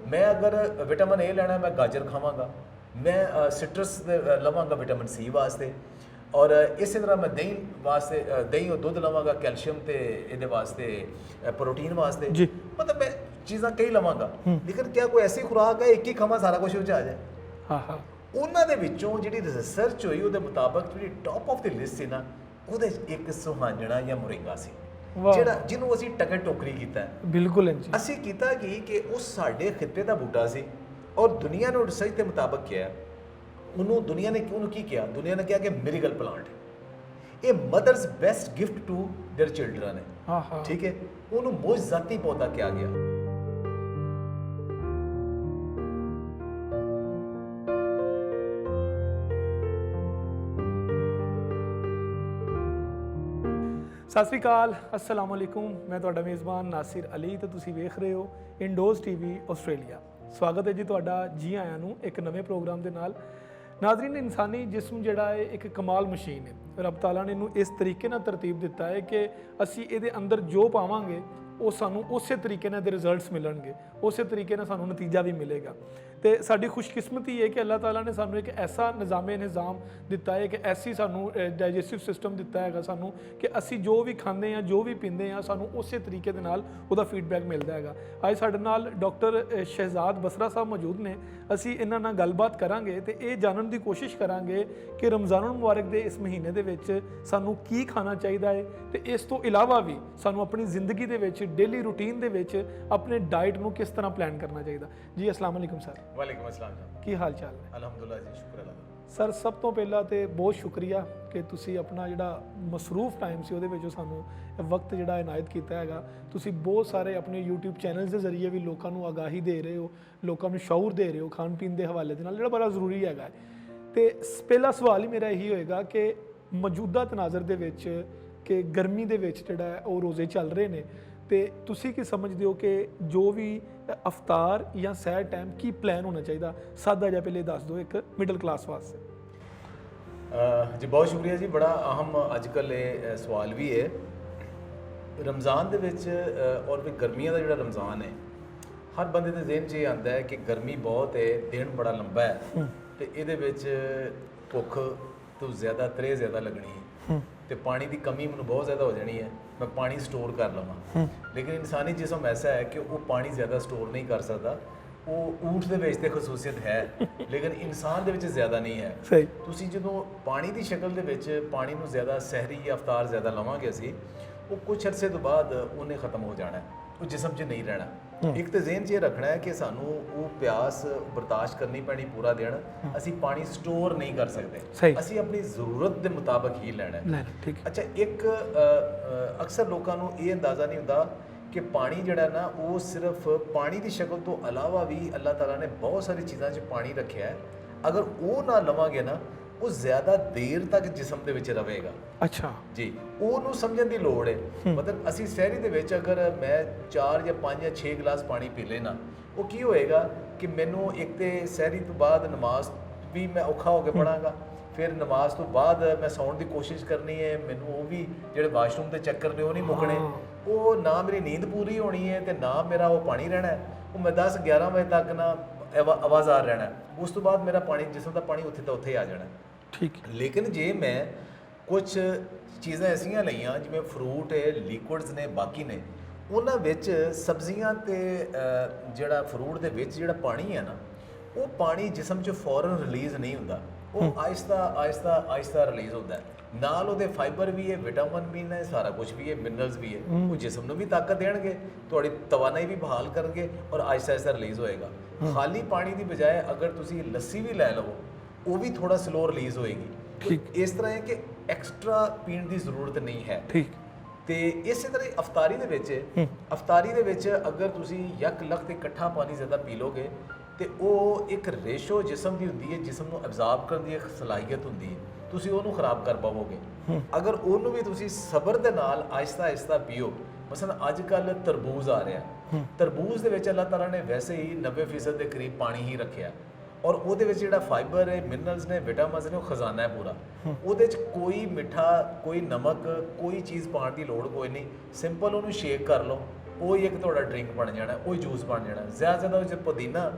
मैं अगर vitamin A लेना मैं गाजर खावांगा, मैं सिट्रस लवांगा विटामिन सी वास्ते, और इस तरह मैं दही वास्ते दही और दुध लवांगा कैल्शियम ते इहदे वास्ते प्रोटीन वास्ते। जी। मतलब मैं चीज़ां कई लवांगा, लेकिन क्या कोई ऐसी खुराक है एक ही खावां सारा कुछ आ जाए? हाँ हाँ ਉਹਨਾਂ ਦੇ ਵਿੱਚੋਂ ਜਿਹੜੀ ਰਿਸਰਚ ਹੋਈ ਉਹਦੇ ਮੁਤਾਬਕ ਜਿਹੜੀ ਟੌਪ ਆਫ ਦੀ ਲਿਸਟ ਸੀ ਨਾ, ਉਹਦੇ 'ਚ ਇੱਕ ਸੁਹਾਂਜਣਾ ਜਾਂ ਮੁਰਿੰਗਾ ਸੀ, ਵਾਹ। ਜਿਹੜਾ ਜਿਹਨੂੰ ਅਸੀਂ ਟਕਰ ਟੋਕਰੀ ਕੀਤਾ ਹੈ। ਬਿਲਕੁਲ ਜੀ। ਅਸੀਂ ਕੀਤਾ ਕਿ ਉਹ ਸਾਡੇ ਖਿੱਤੇ ਦਾ ਬੂਟਾ ਸੀ, ਔਰ ਦੁਨੀਆ ਨੇ ਰਿਸਰਚ ਦੇ ਮੁਤਾਬਕ ਕਿਹਾ ਉਹਨੂੰ, ਦੁਨੀਆ ਨੇ ਉਹਨੂੰ ਕੀ ਕਿਹਾ? ਦੁਨੀਆ ਨੇ ਕਿਹਾ ਕਿ ਮਿਰੀਗਲ ਪਲਾਂਟ ਇਹ mother's best gift to their children है। हाँ हाँ ठीक है, ਉਹਨੂੰ ਮੋਜ਼ਾਤੀ ਪੌਦਾ ਕਿਹਾ ਗਿਆ। ਸਤਿ ਸ਼੍ਰੀ ਅਕਾਲ, अस्सलाम वालेकुम। मैं ਤੁਹਾਡਾ ਮੇਜ਼ਬਾਨ ਨਾਸਿਰ ਅਲੀ ਤੇ ਤੁਸੀਂ ਵੇਖ ਰਹੇ ਹੋ ਇੰਡੋਜ਼ ਟੀਵੀ ਆਸਟ੍ਰੇਲੀਆ। ਸਵਾਗਤ ਹੈ ਜੀ ਤੁਹਾਡਾ, ਜੀ ਆਇਆਂ ਨੂੰ ਇੱਕ ਨਵੇਂ ਪ੍ਰੋਗਰਾਮ ਦੇ ਨਾਲ। ਨਾਜ਼ਰੀਨ, ਇਨਸਾਨੀ ਜਿਸਮ ਜਿਹੜਾ ਹੈ ਇੱਕ ਕਮਾਲ ਮਸ਼ੀਨ ਹੈ। ਰੱਬ ਤਾਲਾ ਨੇ ਇਹਨੂੰ ਇਸ ਤਰੀਕੇ ਨਾਲ ਤਰਤੀਬ ਦਿੱਤਾ ਹੈ ਕਿ ਅਸੀਂ ਇਹਦੇ ਅੰਦਰ ਜੋ ਪਾਵਾਂਗੇ ਉਹ ਸਾਨੂੰ ਉਸੇ ਤਰੀਕੇ ਨਾਲ ਦੇ ਰਿਜ਼ਲਟਸ ਮਿਲਣਗੇ, ਉਸੇ ਤਰੀਕੇ ਨਾਲ ਸਾਨੂੰ ਨਤੀਜਾ ਵੀ ਮਿਲੇਗਾ। ਤੇ ਸਾਡੀ ਖੁਸ਼ਕਿਸਮਤੀ ਹੈ ਕਿ ਅੱਲਾਹ ਤਾਲਾ ਨੇ ਸਾਨੂੰ ਇੱਕ ਐਸਾ ਨਿਜ਼ਾਮ ਦਿੱਤਾ ਹੈ ਕਿ ਐਸੀ ਸਾਨੂੰ ਡਾਈਜੈਸਟਿਵ ਸਿਸਟਮ ਦਿੱਤਾ ਹੈਗਾ ਸਾਨੂੰ ਕਿ ਅਸੀਂ ਜੋ ਵੀ ਖਾਂਦੇ ਹਾਂ, ਜੋ ਵੀ ਪੀਂਦੇ ਹਾਂ, ਸਾਨੂੰ ਉਸੇ ਤਰੀਕੇ ਦੇ ਨਾਲ ਉਹਦਾ ਫੀਡਬੈਕ ਮਿਲਦਾ ਹੈਗਾ। ਅੱਜ ਸਾਡੇ ਨਾਲ ਡਾਕਟਰ ਸ਼ਹਿਜ਼ਾਦ ਬਸਰਾ ਸਾਹਿਬ ਮੌਜੂਦ ਨੇ। ਅਸੀਂ ਇਹਨਾਂ ਨਾਲ ਗੱਲਬਾਤ ਕਰਾਂਗੇ ਤੇ ਇਹ ਜਾਣਨ ਦੀ ਕੋਸ਼ਿਸ਼ ਕਰਾਂਗੇ ਕਿ ਰਮਜ਼ਾਨੁਲ ਮੁਬਾਰਕ ਦੇ ਇਸ ਮਹੀਨੇ ਦੇ ਵਿੱਚ ਸਾਨੂੰ ਕੀ ਖਾਣਾ ਚਾਹੀਦਾ ਹੈ ਤੇ ਇਸ ਤੋਂ ਇਲਾਵਾ ਵੀ ਸਾਨੂੰ ਆਪਣੀ ਜ਼ਿੰਦਗੀ ਦੇ ਵਿੱਚ ਡੇਲੀ ਰੂਟੀਨ ਦੇ ਵਿੱਚ ਆਪਣੇ ਡਾਈਟ ਨੂੰ ਕਿਸ ਤਰ੍ਹਾਂ ਪਲਾਨ ਕਰਨਾ ਚਾਹੀਦਾ। ਜੀ अस्सलाम वालेकुम सर। ਵਾਲੇਕੁਮ ਅਸਲਾਮ ਜੀ। ਕੀ ਹਾਲ ਚਾਲ ਹੈ? ਅਲਹਮਦੁਲਿਲਾ ਜੀ, ਸ਼ੁਕਰ ਅੱਲਾਹ ਦਾ। ਸਰ, ਸਭ ਤੋਂ ਪਹਿਲਾਂ ਤੇ ਬਹੁਤ ਸ਼ੁਕਰੀਆ ਕਿ ਤੁਸੀਂ ਆਪਣਾ ਜਿਹੜਾ ਮਸਰੂਫ ਟਾਈਮ ਸੀ ਉਹਦੇ ਵਿੱਚੋਂ ਸਾਨੂੰ ਵਕਤ ਜਿਹੜਾ ਇਨਾਇਤ ਕੀਤਾ ਹੈਗਾ। ਤੁਸੀਂ ਬਹੁਤ ਸਾਰੇ ਆਪਣੇ YouTube ਚੈਨਲਸ ਦੇ ਜ਼ਰੀਏ ਵੀ ਲੋਕਾਂ ਨੂੰ ਆਗਾਹੀ ਦੇ ਰਹੇ ਹੋ, ਲੋਕਾਂ ਨੂੰ ਸ਼ਊਰ ਦੇ ਰਹੇ ਹੋ ਖਾਣ ਪੀਣ ਦੇ ਹਵਾਲੇ ਦੇ ਨਾਲ, ਜਿਹੜਾ ਬੜਾ ਜ਼ਰੂਰੀ ਹੈਗਾ। ਤੇ ਪਹਿਲਾ ਸਵਾਲ ਹੀ ਮੇਰਾ ਇਹੀ ਹੋਏਗਾ ਕਿ ਮੌਜੂਦਾ ਤਨਾਜ਼ਰ ਦੇ ਵਿੱਚ ਕਿ ਗਰਮੀ ਦੇ ਵਿੱਚ ਜਿਹੜਾ ਹੈ ਉਹ ਰੋਜ਼ੇ ਚੱਲ ਰਹੇ ਨੇ, ਤੇ ਤੁਸੀਂ ਕੀ ਸਮਝਦੇ ਹੋ ਕਿ ਜੋ ਵੀ ਅਫਤਾਰ ਜਾਂ ਸੈਰ ਟਾਈਮ ਕੀ ਪਲਾਨ ਹੋਣਾ ਚਾਹੀਦਾ? ਸਾਦਾ ਜਿਹਾ ਪਹਿਲੇ ਦੱਸ ਦਿਓ ਇੱਕ ਮਿਡਲ ਕਲਾਸ ਵਾਸਤੇ। ਜੀ ਬਹੁਤ ਸ਼ੁਕਰੀਆ ਜੀ, ਬੜਾ ਅਹਿਮ ਅੱਜ ਕੱਲ੍ਹ ਇਹ ਸਵਾਲ ਵੀ ਹੈ। ਰਮਜ਼ਾਨ ਦੇ ਵਿੱਚ ਔਰ ਵੀ ਗਰਮੀਆਂ ਦਾ ਜਿਹੜਾ ਰਮਜ਼ਾਨ ਹੈ, ਹਰ ਬੰਦੇ ਦੇ ਜ਼ਿਹਨ 'ਚ ਇਹ ਆਉਂਦਾ ਹੈ ਕਿ ਗਰਮੀ ਬਹੁਤ ਹੈ, ਦਿਨ ਬੜਾ ਲੰਬਾ ਹੈ ਤੇ ਇਹਦੇ ਵਿੱਚ ਭੁੱਖ ਤੋਂ ਜ਼ਿਆਦਾ ਤਰੇ ਜ਼ਿਆਦਾ ਲੱਗਣੀ ਹੈ ਤੇ ਪਾਣੀ ਦੀ ਕਮੀ ਮੈਨੂੰ ਬਹੁਤ ਜ਼ਿਆਦਾ ਹੋ ਜਾਣੀ ਹੈ, ਮੈਂ ਪਾਣੀ ਸਟੋਰ ਕਰ ਲਵਾਂ। ਲੇਕਿਨ ਇਨਸਾਨੀ ਜਿਸਮ ਐਸਾ ਹੈ ਕਿ ਉਹ ਪਾਣੀ ਜ਼ਿਆਦਾ ਸਟੋਰ ਨਹੀਂ ਕਰ ਸਕਦਾ। ਉਹ ਊਂਠ ਦੇ ਵਿੱਚ ਤੇ ਖਸੂਸੀਅਤ ਹੈ, ਲੇਕਿਨ ਇਨਸਾਨ ਦੇ ਵਿੱਚ ਜ਼ਿਆਦਾ ਨਹੀਂ ਹੈ। ਸਹੀ। ਤੁਸੀਂ ਜਦੋਂ ਪਾਣੀ ਦੀ ਸ਼ਕਲ ਦੇ ਵਿੱਚ ਪਾਣੀ ਨੂੰ ਜ਼ਿਆਦਾ ਸਹਿਰੀ ਜਾਂ ਅਫਤਾਰ ਜ਼ਿਆਦਾ ਲਵਾਂਗੇ ਅਸੀਂ, ਉਹ ਕੁਝ ਅਰਸੇ ਤੋਂ ਬਾਅਦ ਉਹਨੇ ਖਤਮ ਹੋ ਜਾਣਾ, ਉਹ ਜਿਸਮ 'ਚ ਨਹੀਂ ਰਹਿਣਾ। ਇੱਕ ਤਾਂ ਜ਼ਿਹਨ 'ਚ ਇਹ ਰੱਖਣਾ ਹੈ ਕਿ ਸਾਨੂੰ ਉਹ ਪਿਆਸ ਬਰਦਾਸ਼ਤ ਕਰਨੀ ਪੈਣੀ ਪੂਰਾ ਦਿਨ। ਅਸੀਂ ਪਾਣੀ ਸਟੋਰ ਨਹੀਂ ਕਰ ਸਕਦੇ, ਅਸੀਂ ਆਪਣੀ ਜ਼ਰੂਰਤ ਦੇ ਮੁਤਾਬਕ ਹੀ ਲੈਣਾ ਹੈ। ਠੀਕ। ਅੱਛਾ, ਇੱਕ ਅਕਸਰ ਲੋਕਾਂ ਨੂੰ ਇਹ ਅੰਦਾਜ਼ਾ ਨਹੀਂ ਹੁੰਦਾ ਕਿ ਪਾਣੀ ਜਿਹੜਾ ਨਾ ਉਹ ਸਿਰਫ ਪਾਣੀ ਦੀ ਸ਼ਕਲ ਤੋਂ ਇਲਾਵਾ ਵੀ ਅੱਲਾਹ ਤਾਲਾ ਨੇ ਬਹੁਤ ਸਾਰੀ ਚੀਜ਼ਾਂ 'ਚ ਪਾਣੀ ਰੱਖਿਆ ਹੈ। ਅਗਰ ਉਹ ਨਾ ਲਵਾਂਗੇ ਨਾ, ਉਹ ਜ਼ਿਆਦਾ ਦੇਰ ਤੱਕ ਜਿਸਮ ਦੇ ਵਿੱਚ ਰਹੇਗਾ। ਅੱਛਾ ਜੀ, ਉਹਨੂੰ ਸਮਝਣ ਦੀ ਲੋੜ ਹੈ। ਮਤਲਬ ਅਸੀਂ ਸਹਿਰੀ ਦੇ ਵਿੱਚ ਅਗਰ ਮੈਂ 4 ਜਾਂ 5 ਜਾਂ 6 ਗਲਾਸ ਪਾਣੀ ਪੀ ਲੈਣਾ, ਉਹ ਕੀ ਹੋਏਗਾ ਕਿ ਮੈਨੂੰ ਇੱਕ ਤੇ ਸਹਿਰੀ ਤੋਂ ਬਾਅਦ ਨਮਾਜ਼ ਵੀ ਮੈਂ ਔਖਾ ਹੋ ਕੇ ਪੜਾਂਗਾ, ਫਿਰ ਨਮਾਜ਼ ਤੋਂ ਬਾਅਦ ਮੈਂ ਸੌਣ ਦੀ ਕੋਸ਼ਿਸ਼ ਕਰਨੀ ਹੈ, ਮੈਨੂੰ ਉਹ ਵੀ ਜਿਹੜੇ ਵਾਸ਼ਰੂਮ ਦੇ ਚੱਕਰ ਨੇ ਉਹ ਨਹੀਂ ਮੁੱਕਣੇ, ਉਹ ਨਾ ਮੇਰੀ ਨੀਂਦ ਪੂਰੀ ਹੋਣੀ ਹੈ ਤੇ ਨਾ ਮੇਰਾ ਉਹ ਪਾਣੀ ਰਹਿਣਾ ਹੈ। ਉਹ ਮੈਂ 10-11 ਵਜੇ ਤੱਕ ਨਾ ਆਵਾਜ਼ਾਰ ਰਹਿਣਾ, ਉਸ ਤੋਂ ਬਾਅਦ ਮੇਰਾ ਪਾਣੀ ਜਿਸਮ ਦਾ ਪਾਣੀ ਉੱਥੇ ਦਾ ਉੱਥੇ ਹੀ ਆ ਜਾਣਾ। ਠੀਕ। ਲੇਕਿਨ ਜੇ ਮੈਂ ਕੁਝ ਚੀਜ਼ਾਂ ਐਸੀਆਂ ਲਈਆਂ ਜਿਵੇਂ ਫਰੂਟ ਹੈ, ਲਿਕੁਇਡਸ ਨੇ, ਬਾਕੀ ਨੇ, ਉਹਨਾਂ ਵਿੱਚ ਸਬਜ਼ੀਆਂ ਤੇ ਜਿਹੜਾ ਫਰੂਟ ਦੇ ਵਿੱਚ ਜਿਹੜਾ ਪਾਣੀ ਹੈ ਨਾ, ਉਹ ਪਾਣੀ ਜਿਸਮ 'ਚ ਫੌਰਨ ਰਿਲੀਜ਼ ਨਹੀਂ ਹੁੰਦਾ, ਉਹ ਆਹਿਸਤਾ ਰਿਲੀਜ਼ ਹੁੰਦਾ ਹੈ। ਨਾਲ ਉਹਦੇ ਫਾਈਬਰ ਵੀ ਹੈ, ਵਿਟਾਮਿਨ ਵੀ ਨੇ, ਸਾਰਾ ਕੁਝ ਵੀ ਹੈ, ਮਿਨਰਲਸ ਵੀ ਹੈ। ਉਹ ਜਿਸਮ ਨੂੰ ਵੀ ਤਾਕਤ ਦੇਣਗੇ, ਤੁਹਾਡੀ ਤਵਾਨਾਈ ਵੀ ਬਹਾਲ ਕਰਨਗੇ ਔਰ ਆਹਿਸਤਾ ਰਿਲੀਜ਼ ਹੋਏਗਾ। ਖਾਲੀ ਪਾਣੀ ਦੀ ਬਜਾਏ ਅਗਰ ਤੁਸੀਂ ਲੱਸੀ ਵੀ ਲੈ ਲਵੋ, ਉਹ ਵੀ ਥੋੜਾ ਸਲੋ ਰਿਲੀਜ਼ ਹੋਏਗੀ। ਠੀਕ। ਇਸ ਤਰ੍ਹਾਂ ਹੈ ਕਿ ਐਕਸਟਰਾ ਪੀਣ ਦੀ ਜ਼ਰੂਰਤ ਨਹੀਂ ਹੈ। ਠੀਕ। ਤੇ ਇਸੇ ਤਰ੍ਹਾਂ ਅਫਤਾਰੀ ਦੇ ਵਿੱਚ ਅਗਰ ਤੁਸੀਂ ਯਕ ਲਖ ਤੇ ਇਕੱਠਾ ਪਾਣੀ ਜ਼ਿਆਦਾ ਪੀ ਲੋਗੇ ਤੇ ਉਹ ਇੱਕ ਰੇਸ਼ੋ ਜਿਸਮ ਦੀ ਹੁੰਦੀ ਹੈ, ਜਿਸਮ ਨੂੰ ਐਬਜ਼ਾਰਬ ਕਰਨ ਦੀ ਇੱਕ ਸਲਾਹੀਅਤ ਹੁੰਦੀ ਹੈ, ਤੁਸੀਂ ਉਹਨੂੰ ਖਰਾਬ ਕਰ ਪਾਵੋਗੇ। ਅਗਰ ਉਹਨੂੰ ਵੀ ਤੁਸੀਂ ਸਬਰ ਦੇ ਨਾਲ ਆਹਿਸਤਾ ਪੀਓ। ਮਸਲਨ ਅੱਜ ਕੱਲ੍ਹ ਤਰਬੂਜ਼ ਆ ਰਿਹਾ, ਤਰਬੂਜ਼ ਦੇ ਵਿੱਚ ਅੱਲਾਹ ਤਾਲਾ ਨੇ ਵੈਸੇ ਹੀ 90% ਦੇ ਕਰੀਬ ਪਾਣੀ ਹੀ ਰੱਖਿਆ ਔਰ ਉਹਦੇ ਵਿੱਚ ਜਿਹੜਾ ਫਾਈਬਰ ਹੈ, ਮਿਨਰਲਸ ਨੇ, ਵਿਟਾਮਿਨਸ ਨੇ, ਉਹ ਖਜ਼ਾਨਾ ਹੈ ਪੂਰਾ। ਉਹਦੇ 'ਚ ਕੋਈ ਮਿੱਠਾ, ਕੋਈ ਨਮਕ, ਕੋਈ ਚੀਜ਼ ਪਾਉਣ ਦੀ ਲੋੜ ਕੋਈ ਨਹੀਂ। ਸਿੰਪਲ ਉਹਨੂੰ ਸ਼ੇਕ ਕਰ ਲਓ, ਉਹ ਹੀ ਇੱਕ ਤੁਹਾਡਾ ਡਰਿੰਕ ਬਣ ਜਾਣਾ, ਉਹ ਹੀ ਜੂਸ ਬਣ ਜਾਣਾ। ਜ਼ਿਆਦਾ ਜ਼ਿਆਦਾ ਉਹ 'ਚ ਪੁਦੀਨਾ,